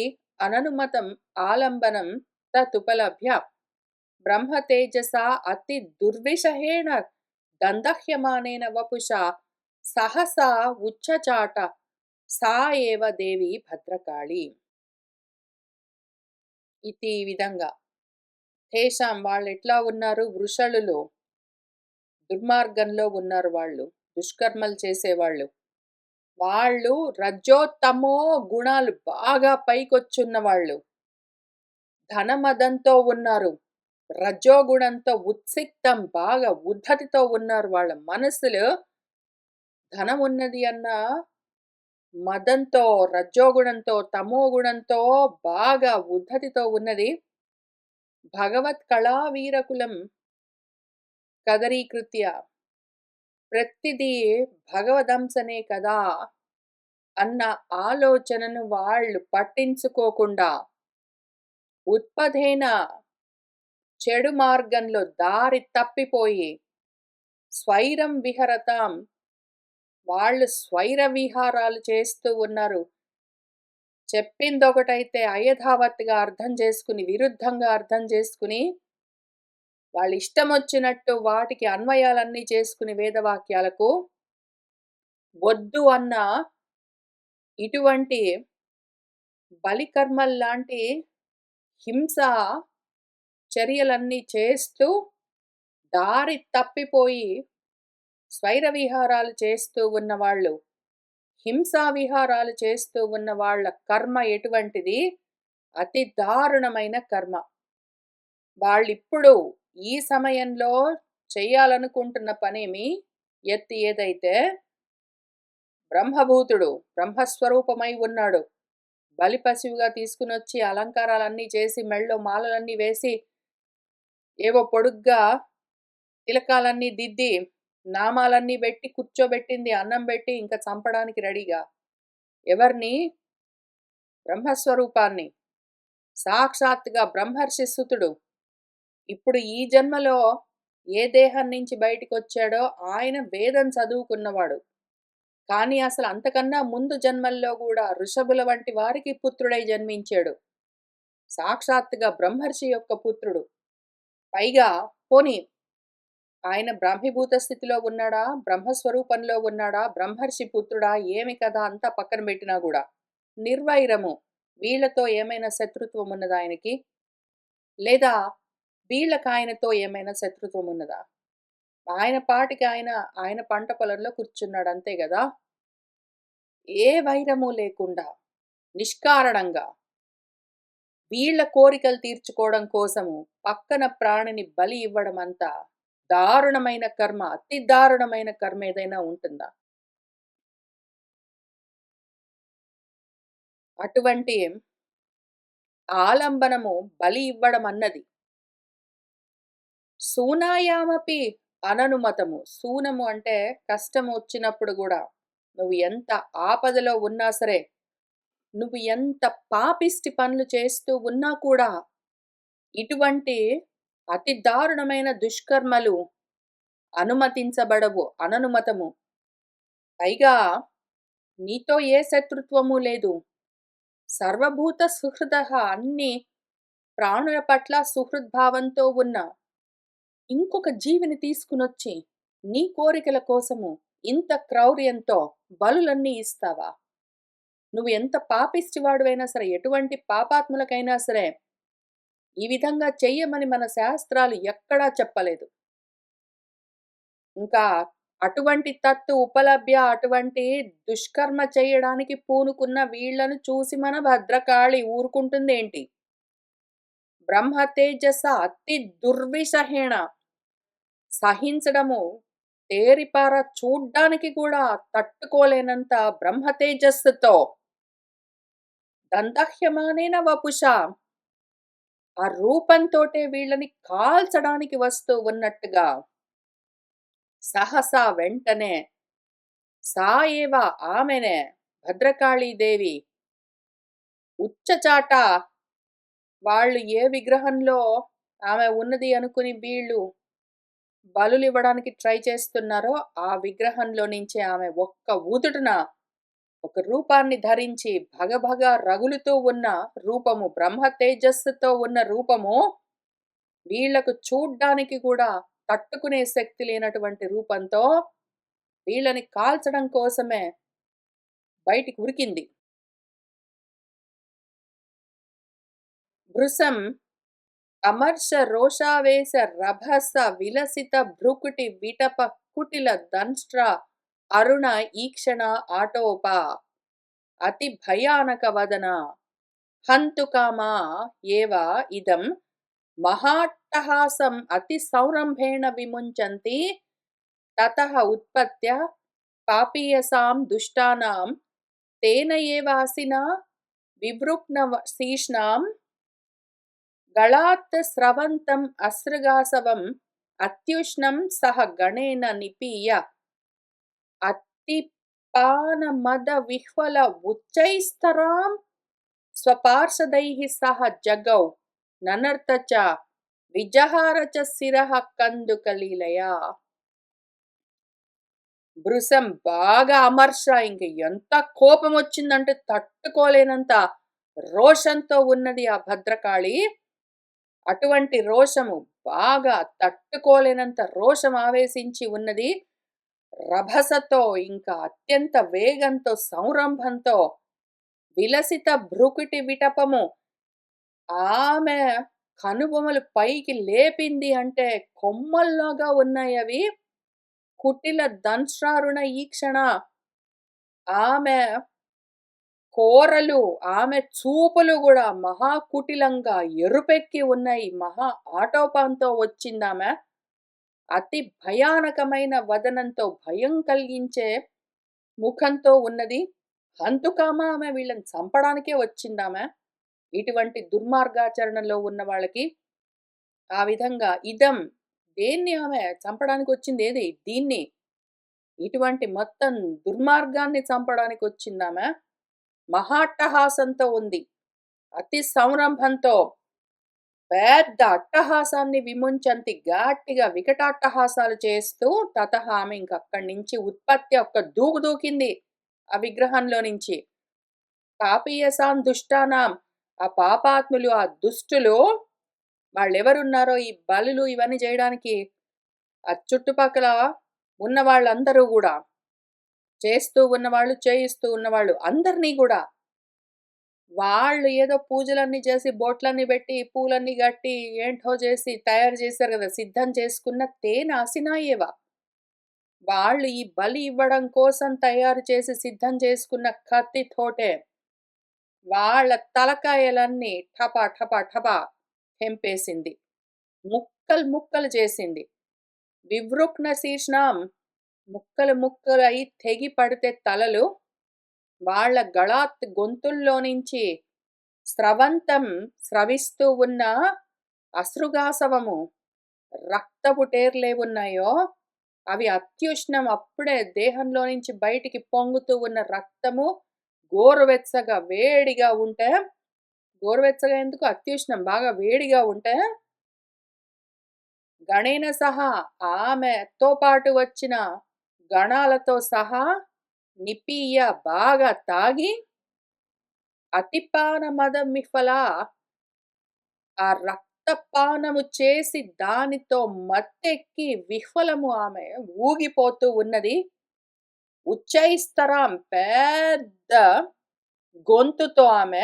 Speaker 1: అననుమతం ఆలంబనం తతుపలభ్య బ్రహ్మతేజసా అతి దుర్విషహేణ దందహ్యమానేన వపుషా సహసా ఉచ్చచాట సా ఏవ దేవి భద్రకాళి. ఇది ఈ విధంగా తేషాం వాళ్ళు ఎట్లా ఉన్నారు, వృషలులో దుర్మార్గంలో ఉన్నారు, వాళ్ళు దుష్కర్మలు చేసేవాళ్ళు. వాళ్ళు రజోత్తమో గుణాలు బాగా పైకొచ్చున్న వాళ్ళు. ధనమదంతో ఉన్నారు. రజోగుణంతో ఉత్సిక్తం బాగా ఉద్ధతితో ఉన్నారు. వాళ్ళ మనసులు ధనం ఉన్నది అన్న మదంతో, రజోగుణంతో, తమోగుణంతో బాగా ఉద్ధతితో ఉన్నది. భగవత్ కళావీరకులం కదరీకృత్య ప్రతిదీ భగవదంశనే కదా అన్న ఆలోచనను వాళ్ళు పట్టించుకోకుండా ఉత్పథేన చెడు మార్గంలో దారి తప్పిపోయి స్వైరం విహరతాం వాళ్ళు స్వైర విహారాలు చేస్తూ ఉన్నారు. చెప్పిందొకటైతే అయథావత్తుగా అర్థం చేసుకుని, విరుద్ధంగా అర్థం చేసుకుని, వాళ్ళ ఇష్టం వచ్చినట్టు వాటికి అన్వయాలన్నీ చేసుకుని వేదవాక్యాలకు వద్దు అన్న ఇటువంటి బలికర్మల్లాంటి హింస చర్యలన్నీ చేస్తూ దారి తప్పిపోయి స్వైర విహారాలు చేస్తూ ఉన్నవాళ్ళు, హింసా విహారాలు చేస్తూ ఉన్న వాళ్ళ కర్మ ఎటువంటిది? అతి దారుణమైన కర్మ. వాళ్ళిప్పుడు ఈ సమయంలో చెయ్యాలనుకుంటున్న పనేమి ఎత్తి ఏదైతే బ్రహ్మభూతుడు బ్రహ్మస్వరూపమై ఉన్నాడు. బలి పశువుగా తీసుకునొచ్చి అలంకారాలన్నీ చేసి మెళ్ళో మాలలన్నీ వేసి ఏవో పొడుగ్గా తిలకాలన్నీ దిద్ది నామాలన్నీ పెట్టి కూర్చోబెట్టింది, అన్నం పెట్టి ఇంకా చంపడానికి రెడీగా. ఎవరిని? బ్రహ్మస్వరూపాన్ని. సాక్షాత్తుగా బ్రహ్మర్షి సుతుడు. ఇప్పుడు ఈ జన్మలో ఏ దేహం నుంచి బయటికి వచ్చాడో ఆయన వేదం చదువుకున్నవాడు. కానీ అసలు అంతకన్నా ముందు జన్మల్లో కూడా ఋషభుల వంటి వారికి పుత్రుడై జన్మించాడు. సాక్షాత్తుగా బ్రహ్మర్షి యొక్క పుత్రుడు. పైగా పోనీ ఆయన బ్రాహ్మీభూత స్థితిలో ఉన్నాడా, బ్రహ్మస్వరూపంలో ఉన్నాడా, బ్రహ్మర్షి పుత్రుడా, ఏమి కదా అంతా పక్కన పెట్టినా కూడా నిర్వైరము. వీళ్లతో ఏమైనా శత్రుత్వం ఉన్నదా ఆయనకి? లేదా వీళ్ళకి ఆయనతో ఏమైనా శత్రుత్వం ఉన్నదా? ఆయన పాటికి ఆయన పంట పొలంలో కూర్చున్నాడు అంతే కదా. ఏ వైరము లేకుండా నిష్కారణంగా వీళ్ళ కోరికలు తీర్చుకోవడం కోసము పక్కన ప్రాణిని బలి ఇవ్వడం అంతా దారుణమైన కర్మ. అతి దారుణమైన కర్మ ఏదైనా ఉంటుందా? అటువంటి ఆలంబనము బలి ఇవ్వడం అన్నది సూనాయామపి అననుమతము. సూనము అంటే కష్టం వచ్చినప్పుడు కూడా నువ్వు ఎంత ఆపదలో ఉన్నా సరే, నువ్వు ఎంత పాపిష్టి పనులు చేస్తూ ఉన్నా కూడా ఇటువంటి అతి దారుణమైన దుష్కర్మలు అనుమతించబడవు, అననుమతము. పైగా నీతో ఏ శత్రుత్వము లేదు. సర్వభూత సుహృదః అన్ని ప్రాణుల పట్ల సుహృద్భావంతో ఉన్న ఇంకొక జీవిని తీసుకునొచ్చి నీ కోరికల కోసము ఇంత క్రౌర్యంతో బలులన్నీ ఇస్తావా? నువ్వు ఎంత పాపిష్టివాడివైనా సరే, ఎటువంటి పాపాత్ములకైనా సరే, ఈ విధంగా చెయ్యమని మన శాస్త్రాలు ఎక్కడా చెప్పలేదు. ఇంకా అటువంటి తత్తు ఉపలభ్య అటువంటి దుష్కర్మ చేయడానికి పూనుకున్న వీళ్ళను చూసి మన భద్రకాళి ఊరుకుంటుందేంటి? బ్రహ్మ తేజస అతి దుర్విషహేణ సహించడము తేరిపార చూడ్డానికి కూడా తట్టుకోలేనంత బ్రహ్మ తేజస్సుతో దందహ్యమానేన వపుష ఆ రూపంతోటే వీళ్ళని కాల్చడానికి వస్తూ ఉన్నట్టుగా సహసా వెంటనే సా ఏవ ఆమెనే భద్రకాళీదేవి ఉచ్చచాట వాళ్ళు ఏ విగ్రహంలో ఆమె ఉన్నది అనుకుని వీళ్ళు బలులివ్వడానికి ట్రై చేస్తున్నారో ఆ విగ్రహంలో నుంచి ఆమె ఒక్క ఊదుటన ఒక రూపాన్ని ధరించి భగభగ రగులుతూ ఉన్న రూపము, బ్రహ్మ తేజస్సుతో ఉన్న రూపము, వీళ్లకు చూడ్డానికి కూడా తట్టుకునే శక్తి లేనటువంటి రూపంతో వీళ్ళని కాల్చడం కోసమే బయటికి ఉరికింది. భృశం అమర్ష రోషావేశ రభస విలసిత భ్రుకుటి విటప కుటిల దంష్ట్ర అరుణ ఈక్షణ ఆటోప అతి భయానక వదన హంతుకామా ఏవ ఇదం మహాట్టహాసం అతి సౌరంభేణ విముంచంతి తతః ఉత్పత్య పాపీయసాం దుష్టానాం తేన ఏవాసినా వివృక్నశీష్ణాం గళాత్ స్రవంతం అసృగాసవం అత్యుష్ణం సహ గణేన నిపీయ అత్తిపానమద విహ్వల ఉచ్చైస్తరాం స్వపార్షదైః సహ జగౌ ననర్త చ విజహార చ శిరః కందుకలీలయా. భృశం బాగా అమర్ష, ఇంక ఎంత కోపం వచ్చిందంటే తట్టుకోలేనంత రోషంతో ఉన్నది ఆ భద్రకాళి. అటువంటి రోషము, బాగా తట్టుకోలేనంత రోషం ఆవేశించి ఉన్నది. రభసతో, ఇంకా అత్యంత వేగంతో, సంరంభంతో, విలసిత భ్రుకుటి విటపము, ఆమె కనుబొమలు పైకి లేపింది అంటే కొమ్మల్లాగా ఉన్నాయి అవి. కుటిల దంశ్రారుణ ఈక్షణ, ఆమె కోరలు, ఆమె చూపులు కూడా మహాకుటిలంగా ఎరుపెక్కి ఉన్నాయి. మహా ఆటోపంతో వచ్చిందామె. అతి భయానకమైన వదనంతో, భయం కలిగించే ముఖంతో ఉన్నది. హంతుకామ, ఆమె వీళ్ళని చంపడానికే వచ్చిందామె. ఇటువంటి దుర్మార్గాచరణలో ఉన్న వాళ్ళకి ఆ విధంగా ఇదం, దేన్ని ఆమె చంపడానికి వచ్చింది, ఏది దీన్ని, ఇటువంటి మొత్తం దుర్మార్గాన్ని చంపడానికి వచ్చిందామె. మహాట్టహాసంతో ఉంది, అతి సంరంభంతో పెద్ద అట్టహాసాన్ని విముంచంతి, గట్టిగా వికటాట్టహాసాలు చేస్తూ తతః ఆమె ఇంక అక్కడి నుంచి ఉత్పత్తి ఒక్క దూకు దూకింది ఆ విగ్రహంలో నుంచి. పాపీయసాం దుష్టానాం, ఆ పాపాత్ములు, ఆ దుష్టులు వాళ్ళెవరున్నారో ఈ బలులు ఇవన్నీ చేయడానికి ఆ చుట్టుపక్కల ఉన్న వాళ్ళందరూ కూడా, చేస్తూ ఉన్నవాళ్ళు, చేయిస్తూ ఉన్నవాళ్ళు అందరినీ కూడా, వాళ్ళు ఏదో పూజలన్నీ చేసి బొట్లన్నీ పెట్టి పూలన్నీ కట్టి ఏంటో చేసి తయారు చేశారు కదా, సిద్ధం చేసుకున్న తేనాసినాయేవా, వాళ్ళు ఈ బలి ఇవ్వడం కోసం తయారు చేసి సిద్ధం చేసుకున్న కత్తితోటే వాళ్ళ తలకాయలన్నీ ఠపా ఠపా ఠపా తెంపేసింది, ముక్కలు ముక్కలు చేసింది. వివృక్న శీర్ష్ణం, ముక్కలు ముక్కలు అయి తెగి పడితే తలలు, వాళ్ళ గళాత్ గొంతుల్లో నుంచి స్రవంతం స్రవిస్తూ ఉన్న అశ్రుగాసవము, రక్తపు టేర్లేవున్నాయో అవి అత్యుష్ణం, అప్పుడే దేహంలో నుంచి బయటికి పొంగుతూ ఉన్న రక్తము గోరువెచ్చగా వేడిగా ఉంటే, గోరువెచ్చగా ఎందుకు, అత్యుష్ణం బాగా వేడిగా ఉంటే, గణేన సహా ఆమెతో పాటు వచ్చిన గణాలతో సహా నిపీయ బాగా తాగి, అతిపాన మద మిఫల ఆ రక్తపానము చేసి దానితో మత్తెక్కి విహ్వలము ఆమె ఊగిపోతూ ఉన్నది. ఉచ్చైస్తరాం పెద్ద గొంతుతో ఆమె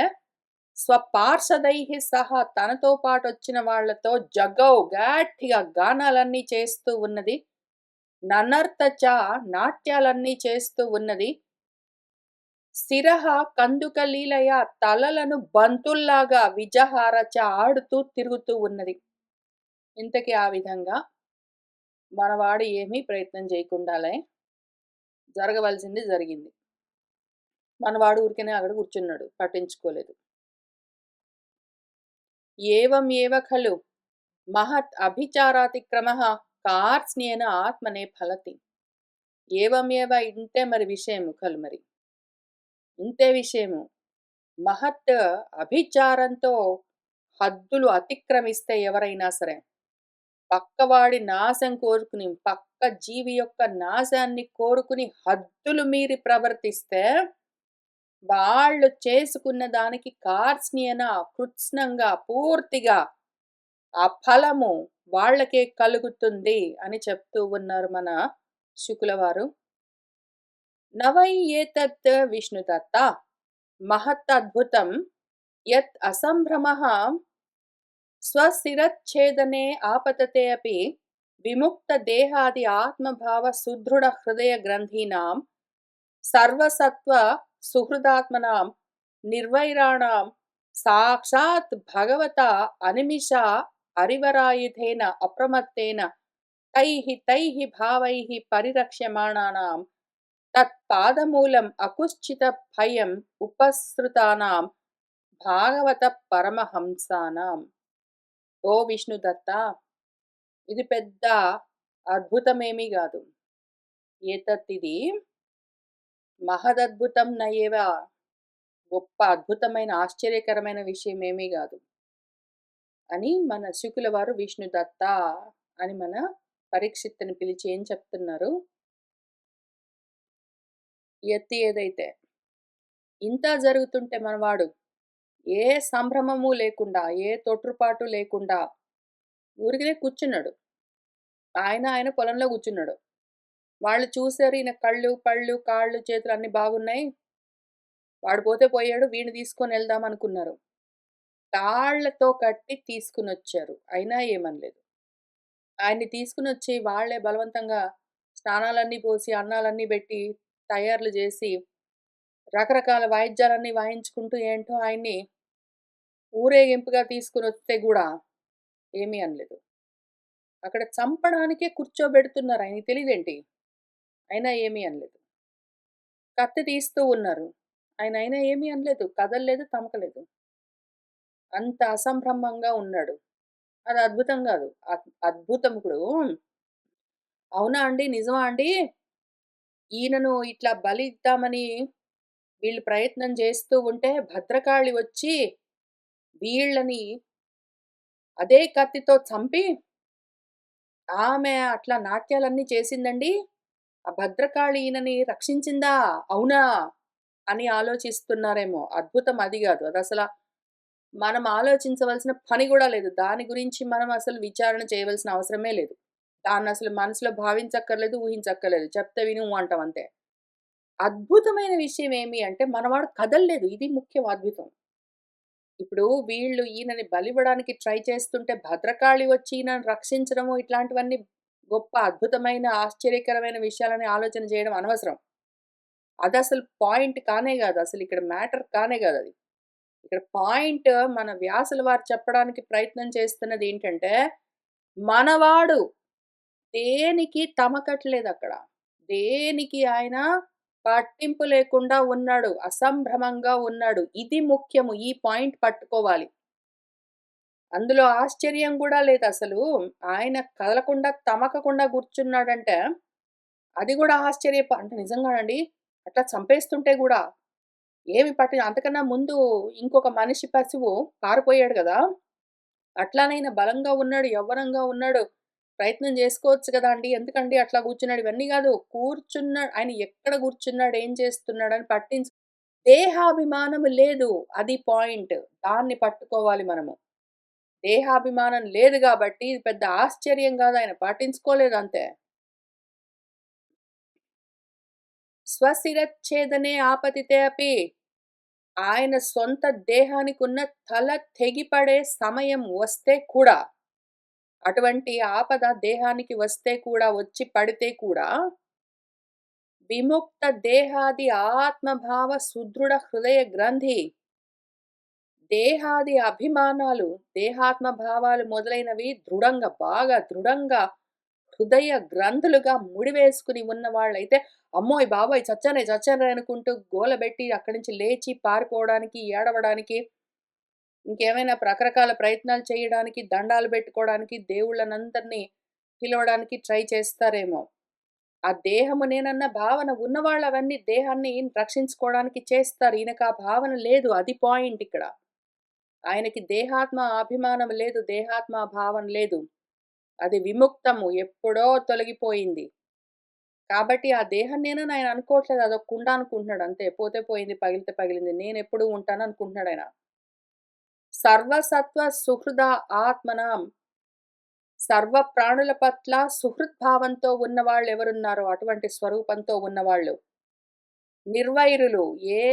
Speaker 1: స్వపార్షదైః సహా తనతో పాటొచ్చిన వాళ్ళతో గట్టిగా గానాలన్నీ చేస్తూ ఉన్నది. ననర్తచ నాట్యాలన్నీ చేస్తూ ఉన్నది. శిరః కందుకలీలయ తలలను బంతుల్లాగా విజహారచ ఆడుతూ తిరుగుతూ ఉన్నది. ఇంతకీ ఆ విధంగా మనవాడు ఏమీ ప్రయత్నం చేయకుండాలే జరగవలసింది జరిగింది. మనవాడు ఊరికనే అక్కడ కూర్చున్నాడు. పట్టించుకోలేదు. ఏవం ఏవ ఖలు మహత్ అభిచారాతిక్రమః కార్త్స్న్యేన ఆత్మనే ఫలతి. ఏవమేవ ఇంతే మరి విషయము ఖలు మరి. ఇంతే విషయము. మహత్ అభిచారంతో హద్దులు అతిక్రమిస్తే ఎవరైనా సరే, పక్కవాడి నాశం కోరుకుని, పక్క జీవి యొక్క నాశాన్ని కోరుకుని హద్దులు మీరి ప్రవర్తిస్తే, వాళ్ళు చేసుకున్న దానికి కార్త్స్న్యేన కృత్స్నంగా పూర్తిగా ఆ ఫలము వాళ్ళకే కలుగుతుంది అని చెప్తూ ఉన్నారు మన శుకుల వారు. నవై ఏతత్ విష్ణుదత్త మహత్ అద్భుతం యత్ అసంభ్రమః స్వశిరచ్ఛేదనే ఆపతతే అపి విముక్త దేహాది ఆత్మభావ సుదృఢ హృదయ గ్రంథీనాం సర్వసత్వ సుహృదాత్మనాం నిర్వైరాణాం సాక్షాత్ భగవత అనిమిష అరివరాయుధేన అప్రమత్తేన తైః భావైః పరిరక్ష్యమాణానాం తత్పాదమూలం అకుశ్చిత భయం ఉపసృతానాం భాగవత పరమహంసానాం. ఓ విష్ణుదత్త, ఇది పెద్ద అద్భుతమేమీ గాదు. ఏతత్తిది మహదద్భుతం నయేవ, గొప్ప అద్భుతమైన ఆశ్చర్యకరమైన విషయమేమీ గాదు అని మన శుకుల వారు విష్ణుదత్త అని మన పరీక్షిత్తుని పిలిచి ఏం చెప్తున్నారు? ఎత్తి ఏదైతే ఇంత జరుగుతుంటే మనవాడు ఏ సంభ్రమము లేకుండా, ఏ తొట్రుపాటు లేకుండా ఊరికనే కూర్చున్నాడు. ఆయన పొలంలో కూర్చున్నాడు. వాళ్ళు చూసారు ఈయన కళ్ళు, పళ్ళు, కాళ్ళు, చేతులు అన్నీ బాగున్నాయి. వాడు పోతే పోయాడు. వీడిని తీసుకొని వెళ్దాం అనుకున్నారు. తాళ్ళతో కట్టి తీసుకునొచ్చారు. అయినా ఏమనలేదు. ఆయన్ని తీసుకునొచ్చి వాళ్ళే బలవంతంగా స్నానాలన్నీ పోసి, అన్నాలన్నీ బెట్టి, తయారులు జేసి, రకరకాల వాయిద్యాలన్నీ వాయించుకుంటూ ఏంటో ఆయన్ని ఊరేగింపుగా తీసుకొనొస్తే గూడా ఏమీ అనలేదు. అక్కడ చంపడానికే కూర్చోబెడుతున్నారు. ఆయనకి తెలీదేంటి? అయినా ఏమీ అనలేదు. కత్తి తీస్తూ ఉన్నారు. అయినా ఏమీ అనలేదు. కదలలేదు, తమకలేదు. అంత అసంభ్రమంగా ఉన్నాడు. అది అద్భుతం గాదు. అద్భుతం ఇప్పుడు అవునా అండి? నిజమా అండి? ఈయనను ఇట్లా బలి ఇద్దామని వీళ్ళు ప్రయత్నం చేస్తూ ఉంటే భద్రకాళి వచ్చి వీళ్ళని అదే కత్తితో చంపి ఆమె అట్లా నాట్యాలన్నీ చేసిందండి. ఆ భద్రకాళి ఈయనని రక్షించిందా? అవునా? అని ఆలోచిస్తున్నారేమో. అద్భుతం అది గాదు. అదసల మనం ఆలోచించవలసిన పని గూడా లేదు. దాని గురించి మనం అసలు విచారణ చేయవలసిన అవసరమే లేదు. దాన్నసలు మనసులో భావించక్కర్లేదు, ఊహించక్కర్లేదు. చెప్తే విను అంటాం అంతే. అద్భుతమైన విషయం ఏమి అంటే మనవాడు కదలలేదు. ఇది ముఖ్యం అద్భుతం. ఇప్పుడు వీళ్ళు ఈయనని బలివ్వడానికి ట్రై చేస్తుంటే భద్రకాళి వచ్చి ఈయనని రక్షించడము ఇట్లాంటివన్నీ గొప్ప అద్భుతమైన, ఆశ్చర్యకరమైన విషయాలని ఆలోచన చేయడం అనవసరం. అదసలు పాయింట్ కానే గాదు. అసలిక్కడ మ్యాటర్ కానే గాదది. ఇక్కడ పాయింట్ మన వ్యాసుల వారు చెప్పడానికి ప్రయత్నం చేస్తున్నదేంటంటే, మనవాడు దేనికి తమకట్లేదక్కడ. దేనికి ఆయన పట్టింపు లేకుండా ఉన్నాడు. అసంభ్రమంగా ఉన్నాడు. ఇది ముఖ్యము. ఈ పాయింట్ పట్టుకోవాలి. అందులో ఆశ్చర్యం గూడా లేదసలు. ఆయన కదలకుండా, తమకకుండా కూర్చున్నాడంటే, అది గూడా అంటే నిజంగానండి. అట్లా చంపేస్తుంటే గూడా అంతకన్నా ముందు ఇంకొక మనిషి పశువు పారిపోయాడు గదా! అట్లానైనా బలంగా ఉన్నాడు, యవ్వనంగా ఉన్నాడు. ప్రయత్నం జేసుకోవచ్చు గదండీ! ఎందుకండి అట్లా గూర్చున్నాడు? ఇవన్నీ గాదు. ఆయన ఎక్కడ గూర్చున్నాడు? ఏం చేస్తున్నాడని దేహాభిమానం లేదు. అది పాయింట్. దాన్ని పట్టుకోవాలి మనము. దేహాభిమానం లేదు గాబట్టి ఇది పెద్ద ఆశ్చర్యం గాదు. ఆయన పట్టించుకోలేదంతే. స్వశిరచ్ఛేదనే ఆపతితే అపి. ఆయన సొంత దేహానికున్న తల తెగిపడే సమయం వస్తే కూడా, అటువంటి ఆపద దేహానికి వస్తే కూడా, వచ్చి పడితే కూడా, విముక్త దేహాది ఆత్మభావ సుదృఢ హృదయ గ్రంథి, దేహాది అభిమానాలు, దేహాత్మ భావాలు మొదలైనవి బాగా దృఢంగా హృదయ గ్రంథులుగా ముడివేసుకుని ఉన్న వాళ్ళైతే, అమ్మోయ్ బాబోయ్! చచ్చానే, చచ్చానే అనుకుంటూ గోలబెట్టి అక్కడి నుంచి లేచి పారిపోవడానికి, ఏడవడానికి, ఇంకేమైనా రకరకాల ప్రయత్నాలు చేయడానికి, దండాలు బెట్టుకోవడానికి, దేవుళ్ళనందరిని పిలవడానికి ట్రై చేస్తారేమో. ఆ దేహము నేనన్న భావన ఉన్నవాళ్ళు అవన్నీ దేహాన్ని రక్షించుకోవడానికి చేస్తారు. ఈయనకా భావన లేదు. అది పాయింట్ ఇక్కడ. ఆయనకి దేహాత్మ అభిమానం లేదు. దేహాత్మ భావన లేదు. అది విముక్తము. ఎప్పుడో తొలగిపోయింది. కాబట్టి ఆ దేహం నేనని ఆయన అనుకోవట్లేదు. అదొక కుండ అనుకుంటున్నాడు అంతే. పోతే పోయింది, పగిలితే పగిలింది. నేనెప్పుడూ ఉంటాను అనుకుంటున్నాడాయన. సర్వసత్వ సుహృద ఆత్మనాం, సర్వ ప్రాణుల పట్ల సుహృద్భావంతో ఉన్నవాళ్ళెవరున్నారో అటువంటి స్వరూపంతో ఉన్నవాళ్ళు. నిర్వైరులు. ఏ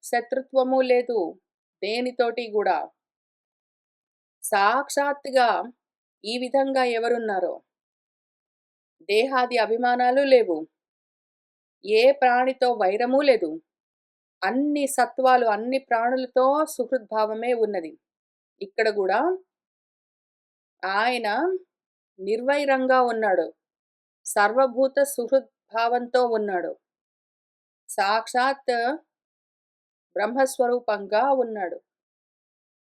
Speaker 1: శత్రుత్వము లేదు దేనితోటి గూడా. సాక్షాత్తుగా ఈ విధంగా ఎవరున్నారో, దేహాది అభిమానాలు లేవు. ఏ ప్రాణితో వైరమూ లేదు. అన్ని సత్వాలు, అన్ని ప్రాణులతో సుహృద్భావమే ఉన్నది. ఇక్కడ గూడా ఆయన నిర్వైరంగా ఉన్నాడు. సర్వభూత సుహృద్భావంతో ఉన్నాడు. సాక్షాత్ బ్రహ్మస్వరూపంగా ఉన్నాడు.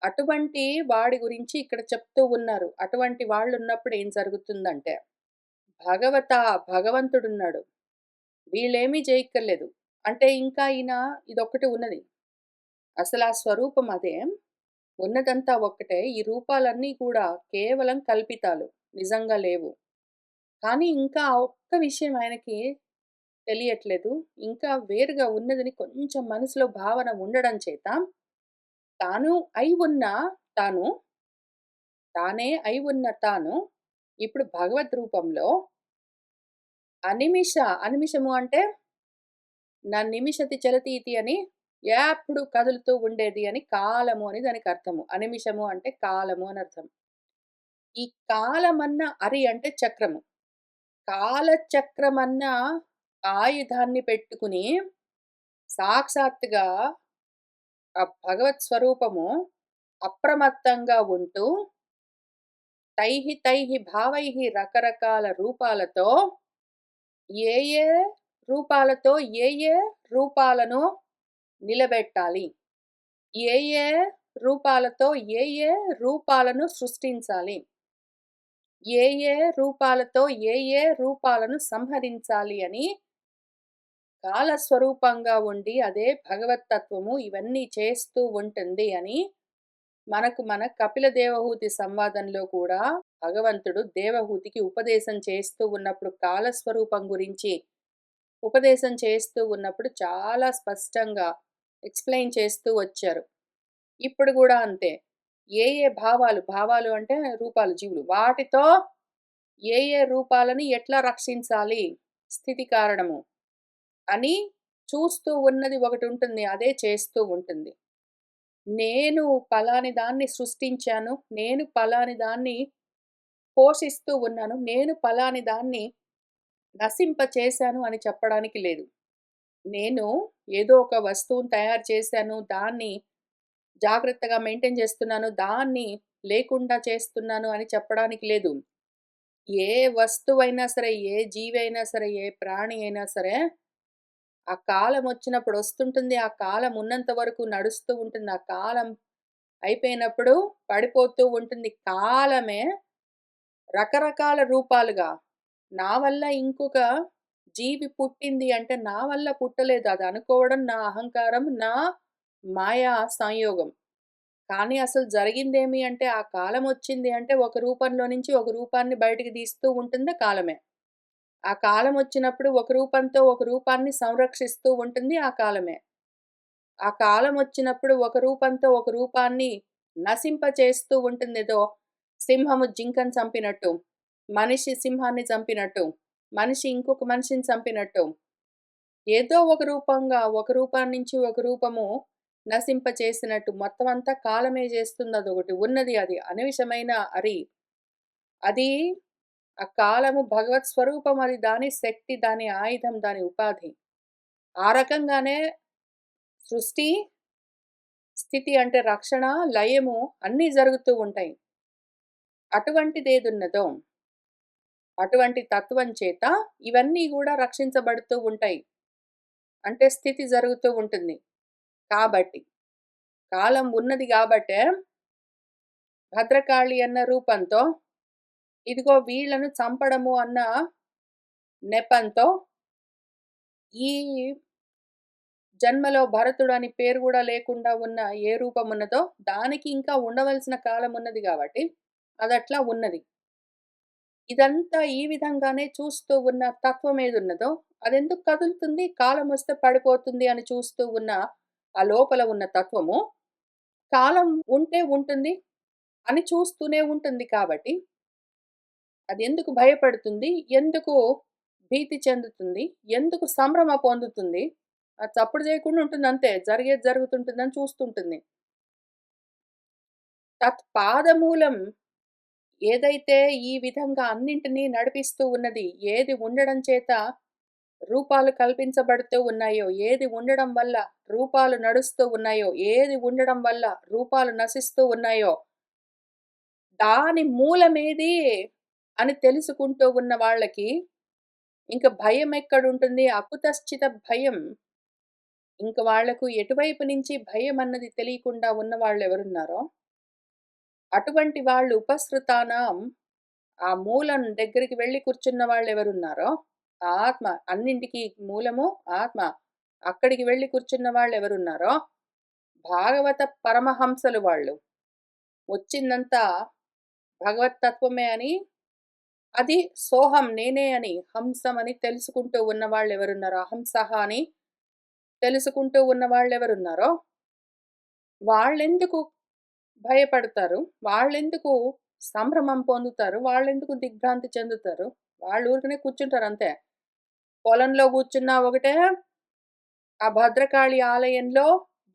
Speaker 1: అటువంటి వాడి గురించి ఇక్కడ చెప్తూ ఉన్నారు. అటువంటి వాళ్ళున్నప్పుడు ఏం జరుగుతుందంటే, భగవంతుడున్నాడు. వీళ్ళేమీ జేయక్కర్లేదు. అంటే ఇంకా ఈయన ఇదొక్కటి ఉన్నది. అసలా స్వరూపం అదే. ఉన్నదంతా ఒక్కటే. ఈ రూపాలన్నీ కూడా కేవలం కల్పితాలు. నిజంగా లేవు. కానీ ఇంకా ఆ ఒక్క విషయం ఆయనకి తెలియట్లేదు. ఇంకా వేరుగా ఉన్నదని కొంచెం మనసులో భావన ఉండడం చేత, తాను అయి ఉన్న తాను, తానే అయి ఉన్న తాను, ఇప్పుడు భగవద్ రూపంలో అనిమిషము అంటే నన్నిమిషతి చలతి ఇతి అని ఎప్పుడు కదులుతూ ఉండేది అని కాలము అని దానికి అర్థము. అనిమిషము అంటే కాలము అని అర్థం. ఈ కాలమన్న అరి అంటే చక్రము. కాలచక్రమన్న ఆయుధాన్ని పెట్టుకుని సాక్షాత్తుగా ఆ భగవత్ స్వరూపము అప్రమత్తంగా ఉంటూ తైహి భావైహి రకరకాల రూపాలతో ఏ ఏ రూపాలతో ఏ ఏ రూపాలను నిలబెట్టాలి, ఏ ఏ రూపాలతో ఏ ఏ రూపాలను సృష్టించాలి, ఏ ఏ రూపాలతో ఏ ఏ రూపాలను సంహరించాలి అని కాలస్వరూపంగా ఉండి అదే భగవత్తత్వము ఇవన్నీ చేస్తూ ఉంటుంది అని మన కపిల దేవహూతి సంవాదంలో కూడా భగవంతుడు దేవహూతికి ఉపదేశం చేస్తూ ఉన్నప్పుడు కాలస్వరూపం గురించి ఉపదేశం చేస్తూ ఉన్నప్పుడు చాలా స్పష్టంగా ఎక్స్‌ప్లెయిన్ చేస్తూ వచ్చారు. ఇప్పుడు గూడా అంతే. ఏ ఏ భావాలు అంటే రూపాలు జీవులు. వాటితో ఏ ఏ రూపాలని ఎట్లా రక్షించాలి స్థితి కారణము అని చూస్తూ ఉన్నది ఒకటుంటుంది. అదే చేస్తూ ఉంటుంది. నేను పలాని దాన్ని సృష్టించాను. నేను పలాని దాన్ని పోషిస్తూ ఉన్నాను. నేను పలాని దాన్ని నశింపచేశాను అని చెప్పడానికి లేదు. నేను ఏదో ఒక వస్తువుని తయారు చేశాను. దాన్ని జాగ్రత్తగా మెయింటైన్ చేస్తున్నాను. దాన్ని లేకుండా చేస్తున్నాను అని చెప్పడానికి లేదు. ఏ వస్తువైనా సరే, ఏ జీవి అయినా సరే, ఏ ప్రాణి అయినా సరే, ఆ కాలం వచ్చినప్పుడు వస్తుంటుంది. ఆ కాలం ఉన్నంత వరకు నడుస్తూ ఉంటుంది. ఆ కాలం అయిపోయినప్పుడు పడిపోతూ ఉంటుంది. కాలమే రకరకాల రూపాలుగా నా వల్ల ఇంకొక జీవి పుట్టింది అంటే నా వల్ల పుట్టలేదు. అది అనుకోవడం నా అహంకారం, నా మాయా సంయోగం. కానీ అసలు జరిగిందేమి అంటే ఆ కాలం వచ్చింది అంటే ఒక రూపంలో నుంచి ఒక రూపాన్ని బయటికి తీస్తూ ఉంటుంది కాలమే. ఆ కాలం వచ్చినప్పుడు ఒక రూపంతో ఒక రూపాన్ని సంరక్షిస్తూ ఉంటుంది ఆ కాలమే. ఆ కాలం వచ్చినప్పుడు ఒక రూపంతో ఒక రూపాన్ని నశింపచేస్తూ ఉంటుందేదో సింహము జింకను చంపినట్టు, మనిషి సింహాన్ని చంపినట్టు, మనిషి ఇంకొక మనిషిని చంపినట్టు, ఏదో ఒక రూపంగా ఒక రూపాన్నించి ఒక రూపము నశింపచేసినట్టు మొత్తం అంతా కాలమే చేస్తుందదొకటి. ఉన్నది అది అనివిషమైన అది ఆ కాలము భగవత్ స్వరూపం అది. దాని శక్తి, దాని ఆయుధం, దాని ఉపాధి. ఆ రకంగానే సృష్టి, స్థితి అంటే రక్షణ, లయము అన్నీ జరుగుతూ ఉంటాయి. అటువంటిదేదున్నదో, అటువంటి తత్వం చేత ఇవన్నీ గూడా రక్షించబడుతూ ఉంటాయి. అంటే స్థితి జరుగుతూ ఉంటుంది. కాబట్టి, కాలం ఉన్నది గాబట్టే భద్రకాళి అన్న రూపంతో, ఇదిగో వీళ్ళను చంపడము అన్న నెపంతో, ఈ జన్మలో భరతుడు అని పేరు గూడా లేకుండా ఉన్న ఏ రూపమున్నదో, దానికి ఇంకా ఉండవలసిన కాలమున్నది గాబట్టి, అదట్లా ఉన్నది. ఇదంతా ఈ విధంగానే చూస్తూ ఉన్న తత్వమేదున్నదో, అదెందుకు కదులుతుంది? కాలమొస్తే పడిపోతుంది అని చూస్తూ ఉన్న ఆ లోపల ఉన్న తత్వము, కాలం ఉంటే ఉంటుంది అని చూస్తూనే ఉంటుంది కాబట్టి, అదెందుకు భయపడుతుంది? ఎందుకు భీతి చెందుతుంది? ఎందుకు సంభ్రమ పొందుతుంది? అది చప్పుడు చేయకుండా ఉంటుందంతే. జరిగేది జరుగుతుంటుందని చూస్తుంటుంది. తత్పాదమూలం ఏదైతే ఈ విధంగా అన్నింటినీ నడిపిస్తూ ఉన్నది, ఏది ఉండడం చేత రూపాలు కల్పించబడుతూ ఉన్నాయో, ఏది ఉండడం వల్ల రూపాలు నడుస్తూ ఉన్నాయో, ఏది ఉండడం వల్ల రూపాలు నశిస్తూ ఉన్నాయో, దాని మూలమేది అని తెలుసుకుంటూ ఉన్న వాళ్ళకి ఇంక భయమెక్కడుంటుంది? అకుతశ్చిత భయం. ఇంక వాళ్లకు ఎటువైపు నుంచి భయమన్నది తెలియకుండా ఉన్న వాళ్ళెవరున్నారో, అటువంటి వాళ్ళు ఉపసృతానాం ఆ మూలం దగ్గరికి వెళ్లి కూర్చున్న వాళ్ళెవరున్నారో, ఆ ఆత్మ అన్నింటికి మూలము ఆత్మ. అక్కడికి వెళ్లి కూర్చున్న వాళ్ళెవరున్నారో, భాగవత పరమహంసలు వాళ్ళు. వచ్చిందంతా భగవత్తత్వమే అని, అది సోహం నేనే అని, హంసం అని తెలుసుకుంటూ ఉన్న వాళ్ళెవరున్నారో, అహంసహ అని తెలుసుకుంటూ ఉన్న వాళ్ళెవరున్నారో, వాళ్ళెందుకు భయపడతారు? వాళ్ళెందుకు సంభ్రమం పొందుతారు? వాళ్ళెందుకు దిగ్భ్రాంతి చెందుతారు? వాళ్ళు ఊరికనే కూర్చుంటారంతే. పొలంలో కూర్చున్నా ఒకటే, ఆ భద్రకాళి ఆలయంలో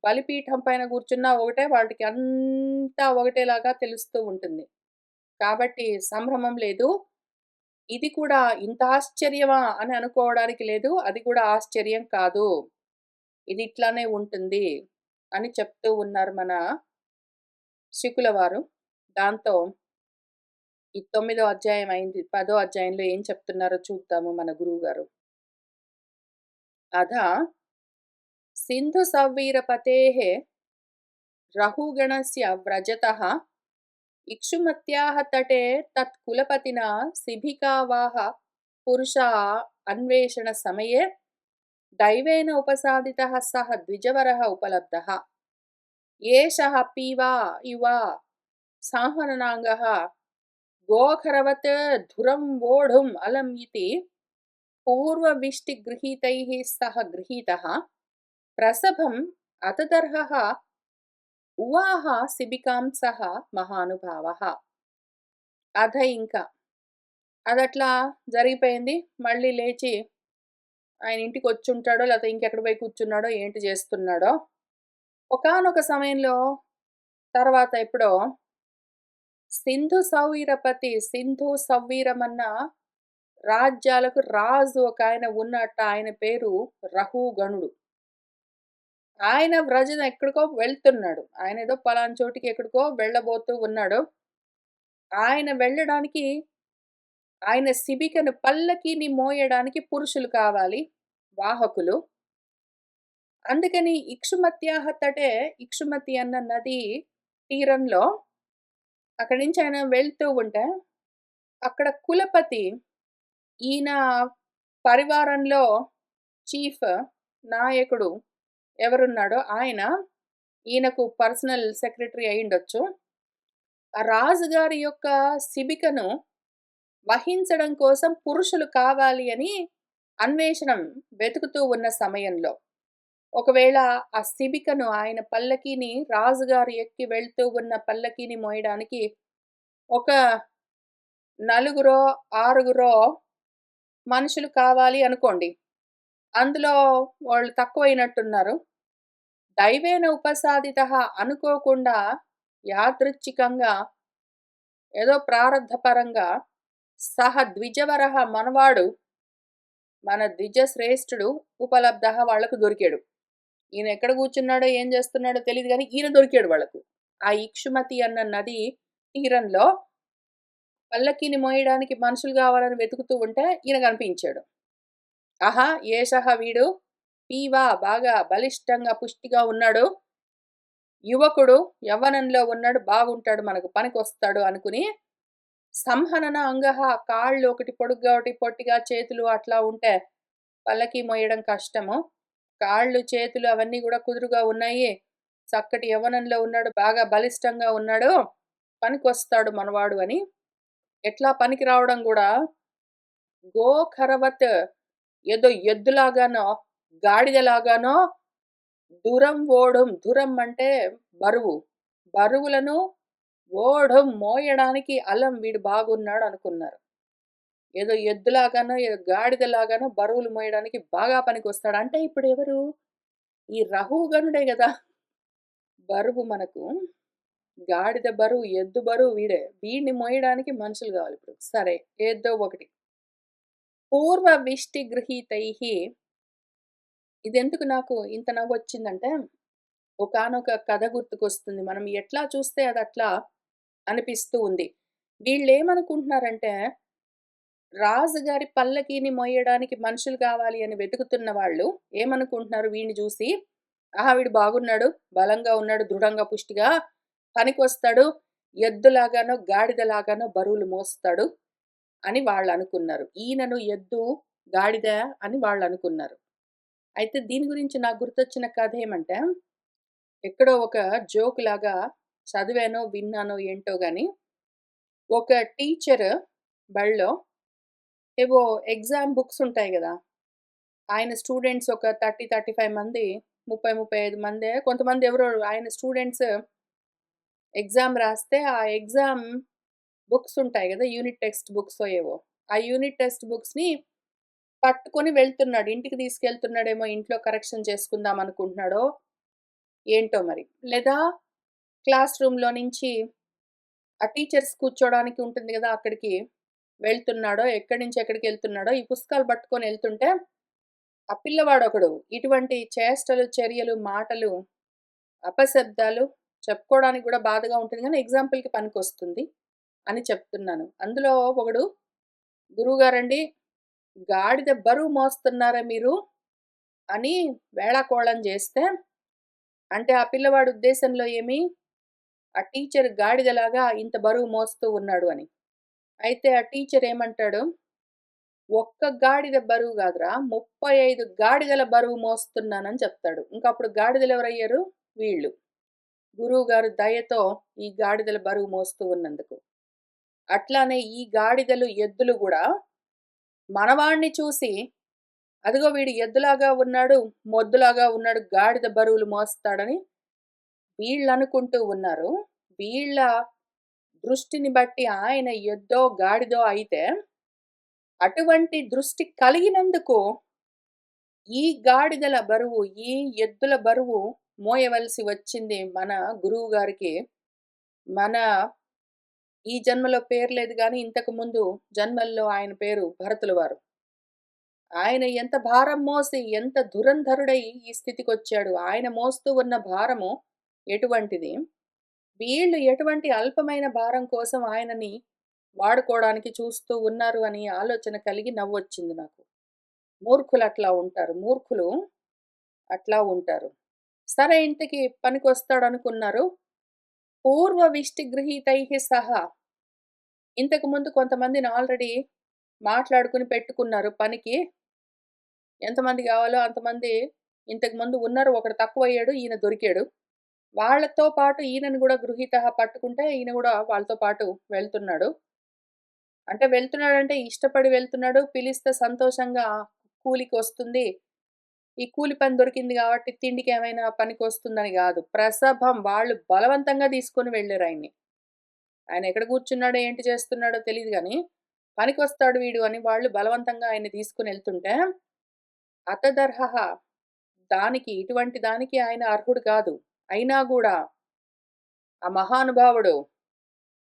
Speaker 1: బలిపీఠం పైన కూర్చున్నా ఒకటే, వాటికి అంతా ఒకటేలాగా తెలుస్తూ ఉంటుంది. కాబట్టి సంభ్రమం లేదు. ఇది కూడా ఇంత ఆశ్చర్యమా అని అనుకోవడానికి లేదు. అది కూడా ఆశ్చర్యం కాదు. ఇది ఇట్లానే ఉంటుంది అని చెప్తూ ఉన్నారు మన శుకుల వారు. దాంతో ఈ 9దో అధ్యాయం అయింది. 10దో అధ్యాయంలో ఏం చెప్తున్నారో చూద్దాము మన గురువుగారు. అథ సింధు సవ్వీరపతేః రహుగణస్య వ్రజతః ఇక్షుమత్యాః తటే తత్కులపతినా శిభికావాహ పురుషः అన్వేషణ సమయే దైవేన ఉపసాదితः సః ద్విజవరः ఉపలబ్ధः. ఏషః పీవా యువా సాహననాంగः గోఖరవత్ ధురం వోఢుम् అలం ఇతి పూర్వవిష్టిగృహీతైః సహ గృహీతः ప్రసభం అతదర్హः ఉవాహ శిబికాం సహ మహానుభావః. అథ ఇంకా అదట్లా జరిగిపోయింది. మళ్ళీ లేచి ఆయన ఇంటికి వచ్చుంటాడో, లేకపోతే ఇంకెక్కడ పోయి కూర్చున్నాడో, ఏంటి చేస్తున్నాడో. ఒకానొక సమయంలో తర్వాత ఎప్పుడో సింధు సౌవీరపతి, సింధు సవ్వీరమన్న రాజ్యాలకు రాజు ఒక ఆయన ఉన్నట్ట. ఆయన పేరు రహుగణుడు. ఆయన వ్రజం ఎక్కడికో వెళ్తున్నాడు. ఆయన ఏదో పలానా చోటికి ఎక్కడికో వెళ్ళబోతూ ఉన్నాడు. ఆయన వెళ్ళడానికి ఆయన శిబికను పల్లకీని మోయడానికి పురుషులు కావాలి, వాహకులు. అందుకని ఇక్షుమత్యాహ తటే, ఇక్షుమతి అన్న నది తీరంలో అక్కడి నుంచి ఆయన వెళ్తూ ఉంటే, అక్కడ కులపతి, ఈయన పరివారంలో చీఫ్ నాయకుడు ఎవరున్నాడో ఆయన, ఈయనకు పర్సనల్ సెక్రటరీ అయ్యుండొచ్చు. ఆ రాజుగారి యొక్క శిబికను వహించడం కోసం పురుషులు కావాలి అని అన్వేషణం వెతుకుతూ ఉన్న సమయంలో ఒకవేళ ఆ శిబికను ఆయన పల్లకీని రాజుగారు ఎక్కి వెళ్తూ ఉన్న పల్లకీని మోయడానికి ఒక నలుగురో, ఆరుగురో మనుషులు కావాలి అనుకోండి. అందులో వాళ్ళు తక్కువైనట్టున్నారు. దైవేన ఉపసాదితః అనుకోకుండా యాదృచ్ఛికంగా ఏదో ప్రారబ్ధపరంగా సహ ద్విజవరః మనవాడు, మన ద్విజశ్రేష్ఠుడు ఉపలబ్ధః వాళ్ళకు దొరికాడు. ఈయన ఎక్కడ కూర్చున్నాడో, ఏం చేస్తున్నాడో తెలీదు గానీ ఈయన దొరికాడు వాళ్ళకు. ఆ ఇక్షుమతి అన్న నది తీరంలో పల్లకీని మోయడానికి మనుషులు గావాలని వెతుకుతూ ఉంటే ఈయన కనిపించాడు. ఆహా! ఏషః వీడు పీవా బాగా బలిష్టంగా, పుష్టిగా ఉన్నాడు. యువకుడు, యవ్వనంలో ఉన్నాడు, బాగుంటాడు, మనకు పనికొస్తాడు అనుకుని సంహనన అంగహ కాళ్ళు ఒకటి పొడుగ్గా, ఒకటి పొట్టిగా, చేతులు అట్లా ఉంటే పల్లకి మోయడం కష్టము. కాళ్ళు, చేతులు అవన్నీ గూడా కుదురుగా ఉన్నాయి. చక్కటి యవ్వనంలో ఉన్నాడు, బాగా బలిష్టంగా ఉన్నాడు, పనికొస్తాడు మనవాడు అని ఎట్లా పనికి రావడం గూడా గోఖరవత్ ఏదో ఎద్దులాగానో, గాడిదలాగానో దురం ఓడుం. దురం అంటే బరువు. బరువులను ఓఢం మోయడానికి అలం వీడు బాగున్నాడు అనుకున్నారు. ఏదో ఎద్దులాగానో, ఏదో గాడిదలాగానో బరువులు మోయడానికి బాగా పనికొస్తాడు. అంటే ఇప్పుడెవరు? ఈ రహుగణుడే గదా! బరువు మనకు. గాడిద బరువు, ఎద్దు బరువు వీడే. వీడిని మోయడానికి మనుషులు గావాలిప్పుడు. సరే ఏదో ఒకటి. పూర్వ విష్టి గృహీతైః ఇదెందుకు నాకు ఇంత నవ్వొచ్చిందంటే, ఒకానొక కథ గుర్తుకొస్తుంది. మనం ఎట్లా చూస్తే అదట్లా అనిపిస్తూ ఉంది. వీళ్ళేమనుకుంటున్నారంటే, రాజుగారి పల్లకీని మోయడానికి మనుషులు కావాలి అని వెతుకుతున్న వాళ్ళు ఏమనుకుంటున్నారు వీడిని చూసి, ఆహా! వీడు బాగున్నాడు, బలంగా ఉన్నాడు, దృఢంగా, పుష్టిగా పనికొస్తాడు, ఎద్దులాగానో, గాడిదలాగానో బరువులు మోస్తాడు అని వాళ్ళనుకున్నారు. ఈయనను ఎద్దు, గాడిద అని వాళ్ళనుకున్నారు. అయితే దీని గురించి నాకు గుర్తొచ్చిన కథ ఏమంటే, ఎక్కడో ఒక జోక్ లాగా చదివానో, విన్నానో ఏంటో గాని, ఒక టీచర్ బడిలో ఏవో ఎగ్జామ్ బుక్స్ ఉంటాయి గదా! ఆయన స్టూడెంట్స్ ఒక 30, 35 మంది, 30, 35 మందే కొంతమంది ఎవరో ఆయన స్టూడెంట్స్ ఎగ్జామ్ రాస్తే, ఆ ఎగ్జామ్ బుక్స్ ఉంటాయి గదా! యూనిట్ టెక్స్ట్ బుక్సో ఏవో. ఆ యూనిట్ టెక్స్ట్ బుక్స్‌ని పట్టుకొని వెళ్తున్నాడు. ఇంటికి తీసుకెళ్తున్నాడేమో, ఇంట్లో కరెక్షన్ చేసుకుందాం అనుకుంటున్నాడో ఏంటో మరి. లేదా క్లాస్ రూమ్‌లో నుంచి ఆ టీచర్స్ కూర్చోడానికి ఉంటుంది గదా! అక్కడికి వెళ్తున్నాడో, ఎక్కడి నుంచి ఎక్కడికెళ్తున్నాడో ఈ పుస్తకాలు పట్టుకొని ఎళ్తుంటే, ఆ పిల్లవాడొకడు ఇటువంటి చేష్టలు, చర్యలు, మాటలు, అపశబ్దాలు చెప్పుకోవడానికి గూడా బాధగా ఉంటుంది గానీ, ఎగ్జాంపుల్‌కి పనికొస్తుంది అని చెప్తున్నాను. అందులో ఒకడు, "గురువుగారండి, గాడిద బరువు మోస్తున్నారా మీరు?" అని వేళాకోళం జేస్తే, అంటే ఆ పిల్లవాడి ఉద్దేశంలో ఏమి, ఆ టీచర్ గాడిదలాగా ఇంత బరువు మోస్తూ ఉన్నాడు అని. అయితే ఆ టీచర్ ఏమంటాడు, "ఒక్క గాడిద బరువు గాదురా, 35 గాడిదల బరువు మోస్తున్నానని" చెప్తాడు. ఇంకప్పుడు గాడిదలెవరయ్యారు? వీళ్ళు. గురువుగారు దయతో ఈ గాడిదల బరువు మోస్తూ ఉన్నందుకు. అట్లానే ఈ గాడిదలు, ఎద్దులు గూడా మనవాణ్ణి చూసి, అదిగో వీడు ఎద్దులాగా ఉన్నాడు, మొద్దులాగా ఉన్నాడు, గాడిద బరువులు మోస్తాడని వీళ్ళనుకుంటూ ఉన్నారు. వీళ్ళ దృష్టిని బట్టి ఆయన ఎద్దో, గాడిదో అయితే, అటువంటి దృష్టి కలిగినందుకు ఈ గాడిదల బరువు, ఈ ఎద్దుల బరువు మోయవలసి వచ్చింది మన గురువుగారికి. మన ఈ జన్మలో పేరు లేదు గానీ, ఇంతకు ముందు జన్మల్లో ఆయన పేరు భరతుల వారు. ఆయన ఎంత భారం మోసి, ఎంత ధురంధరుడై ఈ స్థితికొచ్చాడు. ఆయన మోస్తూ ఉన్న భారము ఎటువంటిది? వీళ్ళు ఎటువంటి అల్పమైన భారం కోసం ఆయనని వాడుకోవడానికి చూస్తూ ఉన్నారు అని ఆలోచన కలిగి నవ్వొచ్చింది నాకు. మూర్ఖులు అట్లా ఉంటారు. మూర్ఖులు అట్లా ఉంటారు. సరే ఇంతకి పనికొస్తాడనుకున్నారు. పూర్వ విష్టి గృహీతైః సహా ఇంతకు ముందు కొంతమందిని ఆల్రెడీ మాట్లాడుకొని పెట్టుకున్నారు పనికి. ఎంతమంది గావాలో అంతమంది ఇంతకుముందు ఉన్నారు. ఒకడు తక్కువయ్యాడు. ఈయన దొరికాడు. వాళ్ళతో పాటు ఈయనను గూడా గృహీతః పట్టుకుంటే ఈయన గూడా వాళ్ళతో పాటు వెళ్తున్నాడు. అంటే వెళ్తున్నాడంటే ఇష్టపడి వెళ్తున్నాడు. పిలిస్తే సంతోషంగా కూలికొస్తుంది. ఈ కూలి పని దొరికింది గాబట్టి తిండికేమైనా పనికొస్తుందని గాదు. ప్రసభం వాళ్ళు బలవంతంగా తీసుకొని వెళ్లారు ఆయన్ని. ఆయన ఎక్కడ కూర్చున్నాడో, ఏంటి చేస్తున్నాడో తెలీదు గానీ, పనికొస్తాడు వీడు అని వాళ్ళు బలవంతంగా ఆయన్ని తీసుకొనెళ్తుంటే, అతదర్హః ఇటువంటి దానికి ఆయన అర్హుడు కాదు. అయినా గూడా ఆ మహానుభావుడు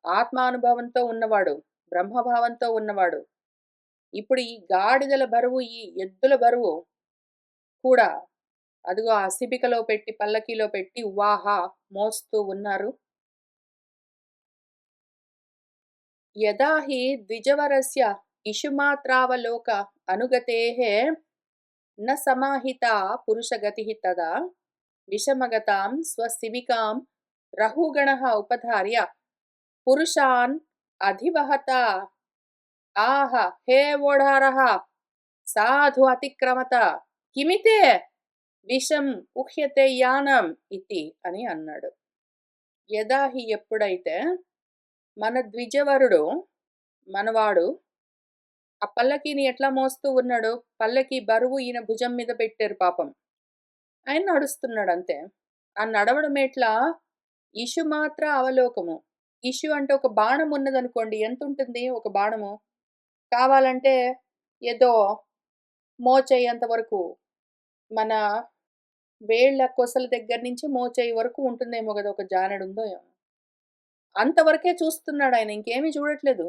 Speaker 1: ఆత్మానుభవంతో ఉన్నవాడు, బ్రహ్మభావంతో ఉన్నవాడు. ఇప్పుడు ఈ గాడిదల బరువు, ఈ ఎద్దుల బరువు కూడా అదిగో ఆ సిబికలో పెట్టి, పల్లకీలో పెట్టి వాహా మోస్తూ ఉన్నారు. యదా హి ద్విజవరస్య ఇషుమాత్రావలోక అనుగతేః న సమాహితా పురుషగతిః తదా విషమగతాం స్వశిబికాం రహుగణః ఉపధార్య పురుషాన్ అధివహత ఆహ హే ఓఢారః సాధు అతిక్రమత కిమితే విషం ఉహ్యతే యానం ఇతి అని అన్నాడు. యదా హి ఎప్పుడైతే మన ద్విజవరుడు మనవాడు ఆ పల్లకీని ఎట్లా మోస్తూ ఉన్నాడో, పల్లకి బరువు ఈయన భుజం మీద పెట్టారు పాపం. ఆయన నడుస్తున్నాడు అంతే. ఆ నడవడం ఎట్లా? ఇషుమాత్ర అవలోకము. ఇషు అంటే ఒక బాణం ఉన్నదనుకోండి, ఎంతుంటుంది ఒక బాణము? కావాలంటే ఏదో మోచేయంత వరకు, మన వేళ్ళ కొసల దగ్గర నుంచి మోచేయి వరకు ఉంటుందేమో గదా! ఒక జానెడుందో ఏమో. అంతవరకే చూస్తున్నాడాయన. ఇంకేమీ చూడట్లేదు.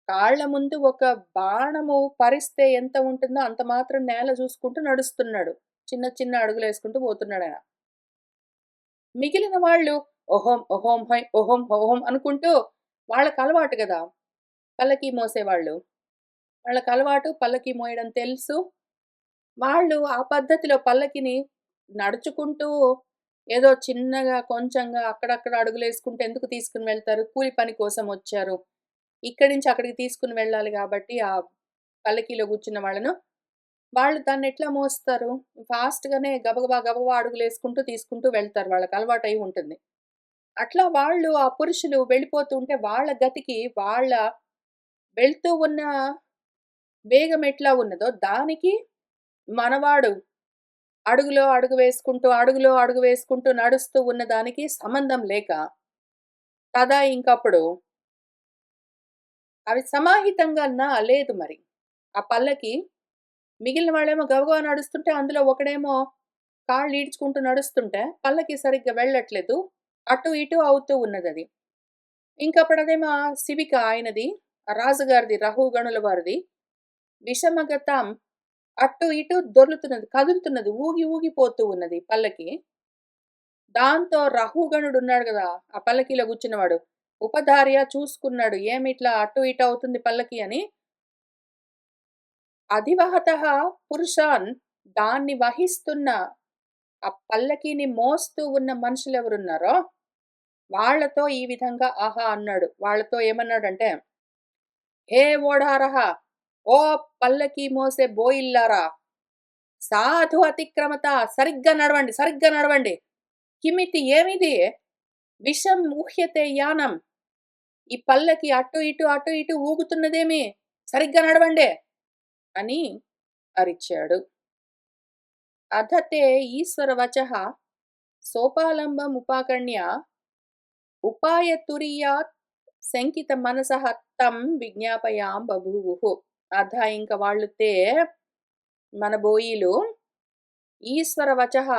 Speaker 1: కాళ్ళ ముందు ఒక బాణము పరిస్తే ఎంత ఉంటుందో అంత మాత్రం నేల చూసుకుంటూ నడుస్తున్నాడు. చిన్న చిన్న అడుగులేసుకుంటూ పోతున్నాడాయన. మిగిలిన వాళ్ళు ఒహోం, ఒహోం హై, ఒహోం, ఒహోం అనుకుంటూ వాళ్ళకలవాటు గదా! పల్లకీ మోసేవాళ్ళు. వాళ్ళకలవాటు పల్లకీ మోయడం తెలుసు. వాళ్ళు ఆ పద్ధతిలో పల్లకిని నడుచుకుంటూ ఏదో చిన్నగా కొంచెంగా అక్కడక్కడ అడుగులేసుకుంటూ ఎందుకు తీసుకొని వెళ్తారు? కూలి పని కోసం వచ్చారు. ఇక్కడి నుంచి అక్కడికి తీసుకొని వెళ్ళాలి గాబట్టి ఆ పల్లకీలో కూర్చున్న వాళ్ళను, వాళ్ళు దాన్నెట్లా మోస్తారు? ఫాస్ట్‌గానే గబగబా, గబగబా అడుగులేసుకుంటూ తీసుకుంటూ వెళ్తారు. వాళ్ళకలవాటయి ఉంటుంది. అట్లా వాళ్ళు ఆ పురుషులు వెళ్ళిపోతూ ఉంటే వాళ్ళ గతికి వెళ్తూ ఉన్న వేగం ఎట్లా ఉన్నదో దానికి మనవాడు అడుగులో అడుగు వేసుకుంటూ నడుస్తూ ఉన్న దానికి సంబంధం లేక, తదా ఇంకప్పుడు అవి సమాహితంగా లేదు మరి. ఆ పల్లకి మిగిలిన వాళ్ళేమో గబగబా నడుస్తుంటే, అందులో ఒకడేమో కాళ్ళు ఈడ్చుకుంటూ నడుస్తుంటే, పల్లకి సరిగ్గా వెళ్ళట్లేదు. అటు ఇటు అవుతూ ఉన్నదది. ఇంకప్పుడదేమో శిబిక ఆయనది, ఆ రాజుగారిది, రహుగణుల వారిది. విషమగతం అటు ఇటు దొర్లుతున్నది, కదులుతున్నది, ఊగి ఊగిపోతూ ఉన్నది పల్లకి. దాంతో రహుగణుడున్నాడు గదా! ఆ పల్లకీలో కూర్చున్నవాడు. ఉపధార్య చూసుకున్నాడు. ఏమిట్లా అటు ఇటు అవుతుంది పల్లకి అని. అధివహతః పురుషాన్ దాన్ని వహిస్తున్న ఆ పల్లకీని మోస్తూ ఉన్న మనుషులెవరున్నారో, వాళ్ళతో ఈ విధంగా ఆహా అన్నాడు. వాళ్ళతో ఏమన్నాడంటే, హే ఓఢారః! ఓ పల్లకీ మోసే బోయిల్లారా! సాధు అతిక్రమత సరిగ్గా నడవండి, సరిగ్గా నడవండి. కిమితి ఏమిది? విషం ఊహ్యతే యానం. ఈ పల్లకి అటు ఇటు, అటు ఇటు ఊగుతున్నదేమి? సరిగ్గా నడవండే అని అరిచాడు. అథ తే ఈశ్వరవచః సోపాలంబముపాకర్ణ్య ఉపాయతురీయాత్ శంకితమనసః తం విజ్ఞాపయాం బభూవుః. అథ ఇంక వాళ్ళు మన బోయీలు ఈశ్వరవచః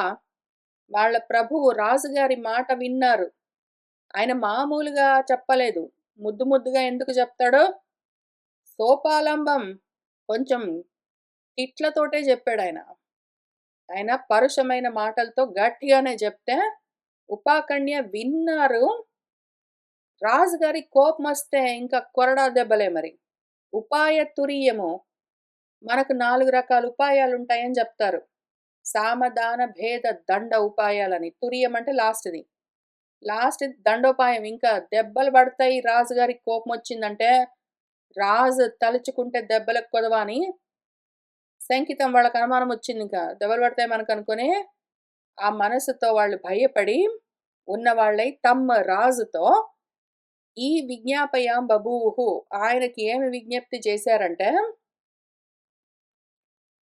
Speaker 1: వాళ్ళ ప్రభువు రాజుగారి మాట విన్నారు. ఆయన మామూలుగా చెప్పలేదు. ముద్దు ముద్దుగా ఎందుకు చెప్తాడో, సోపాలంబం కొంచెం తిట్లతోటే చెప్పాడాయన. ఆయన పరుషమైన మాటలతో గట్టిగానే చెప్తే, ఉపాకన్య విన్నారు. రాజుగారికి కోపమొస్తే ఇంకా కొరడా దెబ్బలే మరి. ఉపాయ తురీయము. మనకు 4 రకాల ఉపాయాలుంటాయని జెప్తారు. సామదాన భేద దండ ఉపాయాలని. తురీయం అంటే లాస్ట్‌ది. లాస్ట్‌ది దండోపాయం. ఇంకా దెబ్బలు పడతాయి రాజుగారికి కోపమొచ్చిందంటే, రాజు తలుచుకుంటే దెబ్బలకు కొదవా అని శంకితం వాళ్ళకి అనుమానం వచ్చిందింక. దెబ్బలు పడతాయి మనకనుకోని, ఆ మనసుతో వాళ్ళు భయపడి ఉన్నవాళ్ళై తమ్మ రాజుతో ఈ విజ్ఞాపయాం బభూవుః. ఆయనకి ఏమి విజ్ఞప్తి చేశారంటే,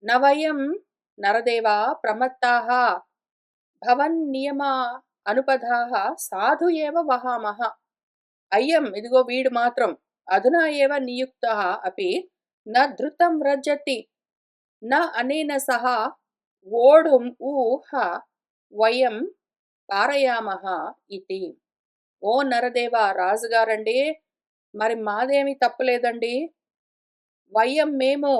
Speaker 1: నవయం నరదేవా ప్రమత్తాః భవన్నియమ అనుపదాః సాధు ఏవ వహామః. అయ్యం ఇదిగో వీడు మాత్రం అధునా ఏవ నియుక్తః అపి న ధృతం వ్రజతి న అనేన సహ వోఢుం ఊహ వయం పారయామః ఇతి. ఓ నరదేవ రాజుగారండి, మరి మాదేమి తప్పులేదండి. వయం మేము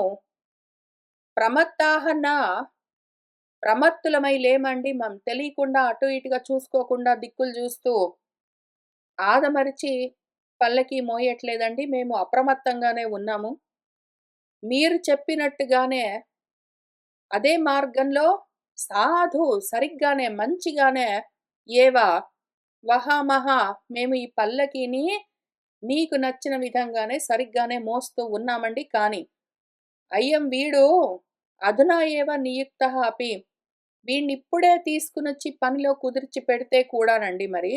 Speaker 1: ప్రమత్తాః న ప్రమత్తులమై లేమండి. మనం తెలియకుండా అటు ఇటుగా చూసుకోకుండా దిక్కులు చూస్తూ ఆదమరిచి పల్లకి మోయట్లేదండి. మేము అప్రమత్తంగానే ఉన్నాము. మీరు చెప్పినట్టుగానే అదే మార్గంలో సాధు సరిగ్గానే మంచిగానే ఏవ వహామహ మేము ఈ పల్లకీని మీకు నచ్చిన విధంగానే సరిగ్గానే మోస్తూ ఉన్నామండి. కానీ అయ్యం వీడు అధునా ఏవ నియుక్తః అపి వీడినిప్పుడే తీసుకునొచ్చి పనిలో కుదిర్చి పెడితే కూడానండి మరి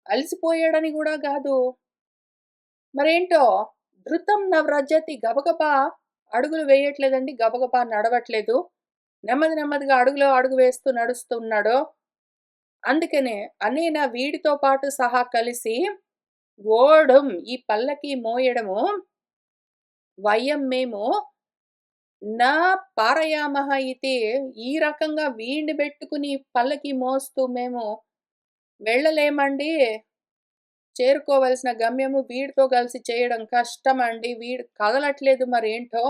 Speaker 1: అలసిపోయాడని గూడా గాదు. మరేంటో ధృతం న వ్రజతి గబగబా అడుగులు వేయట్లేదండి. గబగబా నడవట్లేదు. నెమ్మది నెమ్మదిగా అడుగులో అడుగు వేస్తూ నడుస్తున్నాడు. అందుకనే అనేన వీడితో పాటు సహా కలిసి ఓఢం ఈ పల్లకి మోయడము వయం మేము నా పారయామహ ఇతి ఈ రకంగా వీడిని బెట్టుకుని పల్లకి మోస్తూ మేము వెళ్ళలేమండి. చేరుకోవలసిన గమ్యము వీడితో కలిసి చేయడం కష్టమండి. వీడు కదలట్లేదు మరేంటో.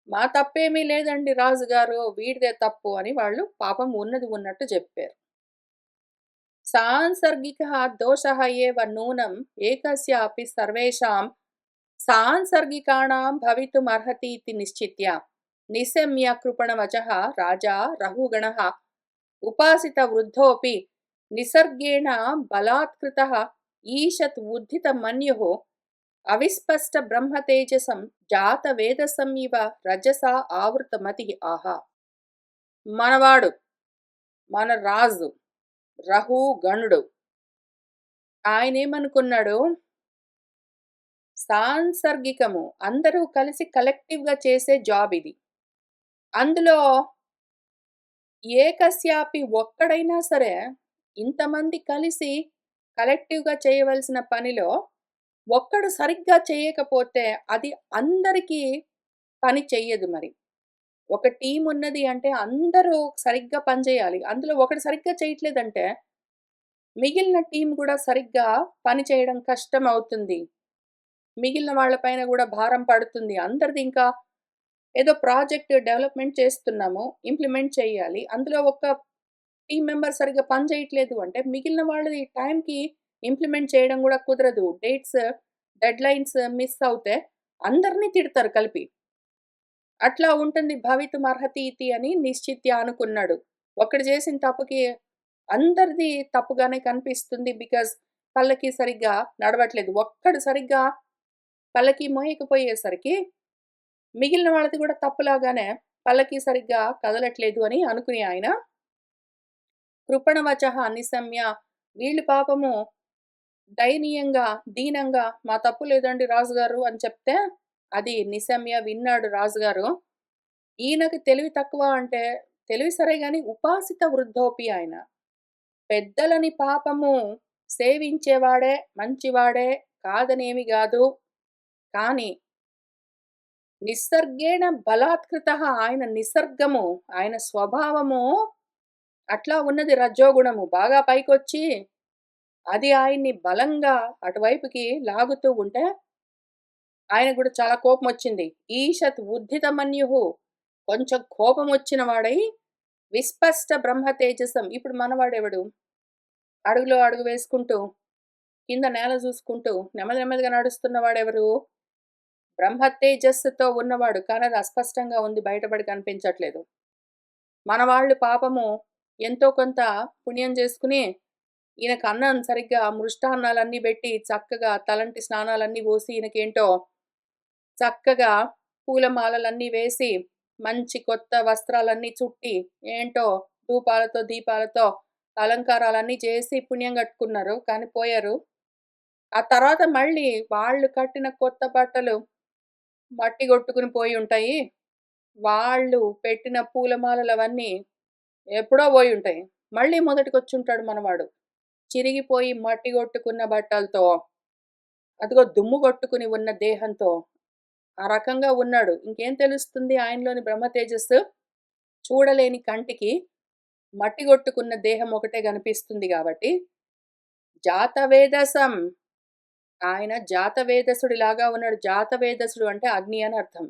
Speaker 1: మా తప్పేమీ లేదండి రాజుగారు. వీడిదే తప్పు అని వాళ్ళు పాపం ఉన్నది ఉన్నట్టు జెప్పారు. సాంసర్గికः దోషः ఏవ నూనం ఏకస్యాపి సర్వేషాం సాంసర్గికాణాం భవితుమర్హतीति నిశ్చిత్య నిశమ్య కృపణవచः రాజా రఘుగణः ఉపాసితవృద్ధోऽपि నిసర్గేణ బలాత్కృతः ఈషత్ ఉద్ధితమన్యుః అవిస్పష్టబ్రహ్మతేజసం జాతవేదసం ఇవ రజసా ఆవృతమతిః ఆహా! మనవాడు మన రాజు రఘుగణుడు ఆయనేమనుకున్నాడు, సాంసర్గికము అందరూ కలిసి కలెక్టివ్‌గా చేసే జాబ్ ఇది. అందులో ఏకస్యాపి ఒక్కడైనా సరే ఇంతమంది కలిసి కలెక్టివ్‌గా చేయవలసిన పనిలో ఒక్కడు సరిగ్గా చేయకపోతే అది అందరికీ పని చెయ్యదు మరి. ఒక టీమ్ ఉన్నది అంటే అందరూ సరిగ్గా పనిచేయాలి. అందులో ఒకడు సరిగ్గా చేయట్లేదంటే మిగిలిన టీమ్ గూడా సరిగ్గా పని చేయడం కష్టమవుతుంది. మిగిలిన వాళ్ళ పైన గూడా భారం పడుతుంది. అందరిది ఇంకా ఏదో ప్రాజెక్ట్ డెవలప్‌మెంట్ చేస్తున్నాము. ఇంప్లిమెంట్ చేయాలి. అందులో ఒక టీమ్ మెంబర్ సరిగ్గా పని చేయట్లేదు అంటే మిగిలిన వాళ్ళది టైంకి ఇంప్లిమెంట్ చేయడం గూడా కుదరదు. డేట్స్, డెడ్‌లైన్స్ మిస్ అవుతే అందరిని తిడతారు కలిపి. అట్లా ఉంటుంది భవితుమర్హతి ఇతి అని నిశ్చిత్య అనుకున్నాడు. ఒక్కడు చేసిన తప్పుకి అందరిది తప్పుగానే కనిపిస్తుంది. బికాజ్ పల్లకి సరిగ్గా నడవట్లేదు. ఒక్కడు సరిగ్గా పల్లకి మోయకపోయేసరికి మిగిలిన వాళ్ళది కూడా తప్పులాగానే పల్లకి సరిగ్గా కదలట్లేదు అని అనుకుని ఆయన కృపణవచః నిశమ్య వీళ్ళు పాపము దయనీయంగా, దీనంగా మా తప్పు లేదండి రాజుగారు అని చెప్తే అది నిశమ్య విన్నాడు రాజుగారు. ఈయనకి తెలివి తక్కువ అంటే తెలివి సరే గాని ఉపాసిత వృద్ధోపి ఆయన. పెద్దలని పాపము సేవించేవాడే మంచివాడే కాదనేమి గాదు. కానీ నిస్సర్గేణ బలాత్కృతః ఆయన నిసర్గము, ఆయన స్వభావము అట్లా ఉన్నది రజోగుణము. బాగా పైకొచ్చి అది ఆయన్ని బలంగా అటువైపుకి లాగుతూ ఉంటే ఆయనకు గూడా చాలా కోపమొచ్చింది. ఈషత్ ఉద్ధితమన్యుః కొంచెం కోపమొచ్చిన వాడై విస్పష్ట బ్రహ్మ తేజసం ఇప్పుడు మనవాడెవడు? అడుగులో అడుగు వేసుకుంటూ, కింద నేల చూసుకుంటూ నెమ్మది నెమ్మదిగా నడుస్తున్న వాడెవరు? బ్రహ్మ తేజస్సుతో ఉన్నవాడు. కానీ అది అస్పష్టంగా ఉంది. బయటపడి కనిపించట్లేదు. మనవాళ్ళు పాపము ఎంతో కొంత పుణ్యం చేసుకుని ఈయనకు అన్నం సరిగ్గా మృష్టాన్నాలన్నీ బెట్టి చక్కగా తలంటి స్నానాలన్నీ పోసి ఈయనకేంటో చక్కగా పూలమాలలన్నీ వేసి మంచి కొత్త వస్త్రాలన్నీ చుట్టి ఏంటో ధూపాలతో, దీపాలతో అలంకారాలన్నీ చేసి పుణ్యం కట్టుకున్నారు. కానీ పోయారు. ఆ తర్వాత మళ్ళీ వాళ్ళు కట్టిన కొత్త బట్టలు మట్టి కొట్టుకుని పోయి ఉంటాయి. వాళ్ళు పెట్టిన పూలమాలలవన్నీ ఎప్పుడో పోయుంటాయి. మళ్ళీ మొదటికొచ్చుంటాడు మనవాడు. చిరిగిపోయి మట్టి గొట్టుకున్న బట్టలతో, అదిగో దుమ్ము గొట్టుకుని ఉన్న దేహంతో, ఆ రకంగా ఉన్నాడు. ఇంకేం తెలుస్తుంది ఆయనలోని బ్రహ్మ తేజస్సు? చూడలేని కంటికి మట్టి గొట్టుకున్న దేహం ఒకటే గనిపిస్తుంది గాబట్టి, జాతవేదసం ఆయన జాతవేదసుడిలాగా ఉన్నాడు. జాతవేదసుడు అంటే అగ్ని అని అర్థం.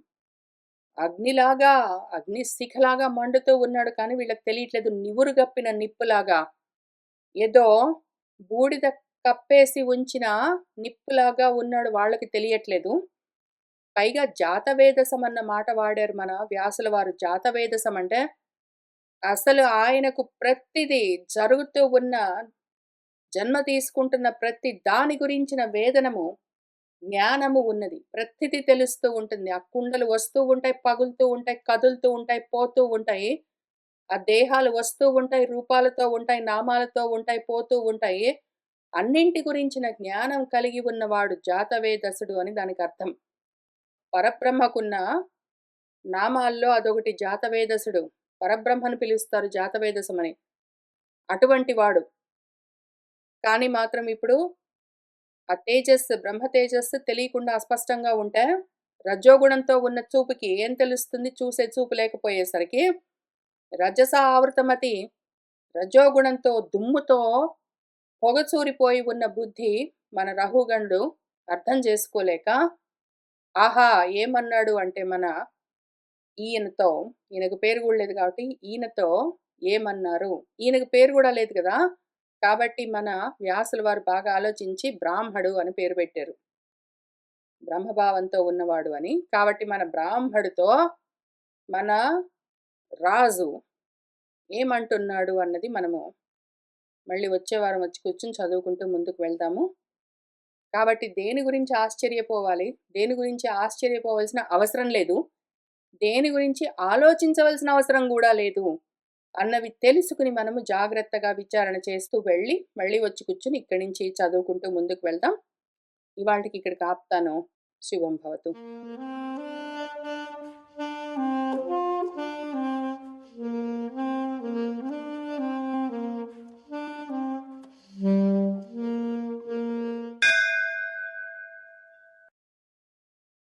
Speaker 1: అగ్నిలాగా, అగ్ని శిఖలాగా మండుతూ ఉన్నాడు కానీ వీళ్ళకి తెలియట్లేదు. నివురుగప్పిన నిప్పులాగా, ఏదో బూడిద కప్పేసి ఉంచిన నిప్పులాగా ఉన్నాడు. వాళ్ళకి తెలియట్లేదు. పైగా జాతవేదసం అన్న మాట వాడారు మన వ్యాసుల వారు. జాతవేదసం అంటే అసలు ఆయనకు ప్రతిదీ జరుగుతూ ఉన్న, జన్మ తీసుకుంటున్న ప్రతి దాని గురించిన వేదనము, జ్ఞానము ఉన్నది. ప్రతిదీ తెలుస్తూ ఉంటుంది. ఆ కుండలు వస్తూ ఉంటాయి, పగులుతూ ఉంటాయి, కదులుతూ ఉంటాయి, పోతూ ఉంటాయి. ఆ దేహాలు వస్తూ ఉంటాయి, రూపాలతో ఉంటాయి, నామాలతో ఉంటాయి, పోతూ ఉంటాయి. అన్నింటి గురించిన జ్ఞానం కలిగి ఉన్నవాడు జాతవేదసుడు అని దానికర్థం. పరబ్రహ్మకున్న నామాల్లో అదొకటి జాతవేదసుడు. పరబ్రహ్మను పిలుస్తారు జాతవేదసమని. అటువంటి వాడు. కానీ మాత్రం ఇప్పుడు ఆ తేజస్సు, బ్రహ్మ తేజస్సు తెలియకుండా అస్పష్టంగా ఉంటే, రజోగుణంతో ఉన్న చూపుకి ఏం తెలుస్తుంది? చూసే చూపు లేకపోయేసరికి, రజస ఆవృతమతి రజోగుణంతో దుమ్ముతో పొగచూరిపోయి ఉన్న బుద్ధి మన రహుగణుడు అర్థం చేసుకోలేక, ఆహా! ఏమన్నాడు అంటే ఈయనతో, ఈయనకు పేరు గూడా లేదు కాబట్టి, ఈయనతో ఏమన్నారు? ఈయనకు పేరు గూడా లేదు కదా! కాబట్టి మన వ్యాసుల వారు బాగా ఆలోచించి బ్రాహ్మడు అని పేరు పెట్టారు. బ్రహ్మభావంతో ఉన్నవాడు అని. కాబట్టి మన బ్రాహ్మడితో మన రాజు ఏమంటున్నాడు అన్నది మనము మళ్ళీ వచ్చే వారం వచ్చి కూర్చొని చదువుకుంటూ ముందుకు వెళ్దాము. కాబట్టి దేని గురించి ఆశ్చర్యపోవాలి? దేని గురించి ఆశ్చర్యపోవాల్సిన అవసరం లేదు. దేని గురించి ఆలోచించవలసిన అవసరం గూడా లేదు అన్నవి తెలుసుకుని మనము జాగ్రత్తగా విచారణ చేస్తూ వెళ్ళి, మళ్ళీ వచ్చి కూర్చొని ఇక్కడి నుంచి చదువుకుంటూ ముందుకు వెళ్దాం. ఇవాల్టికి ఇక్కడికి ఆపుతాను. శుభం భవతు.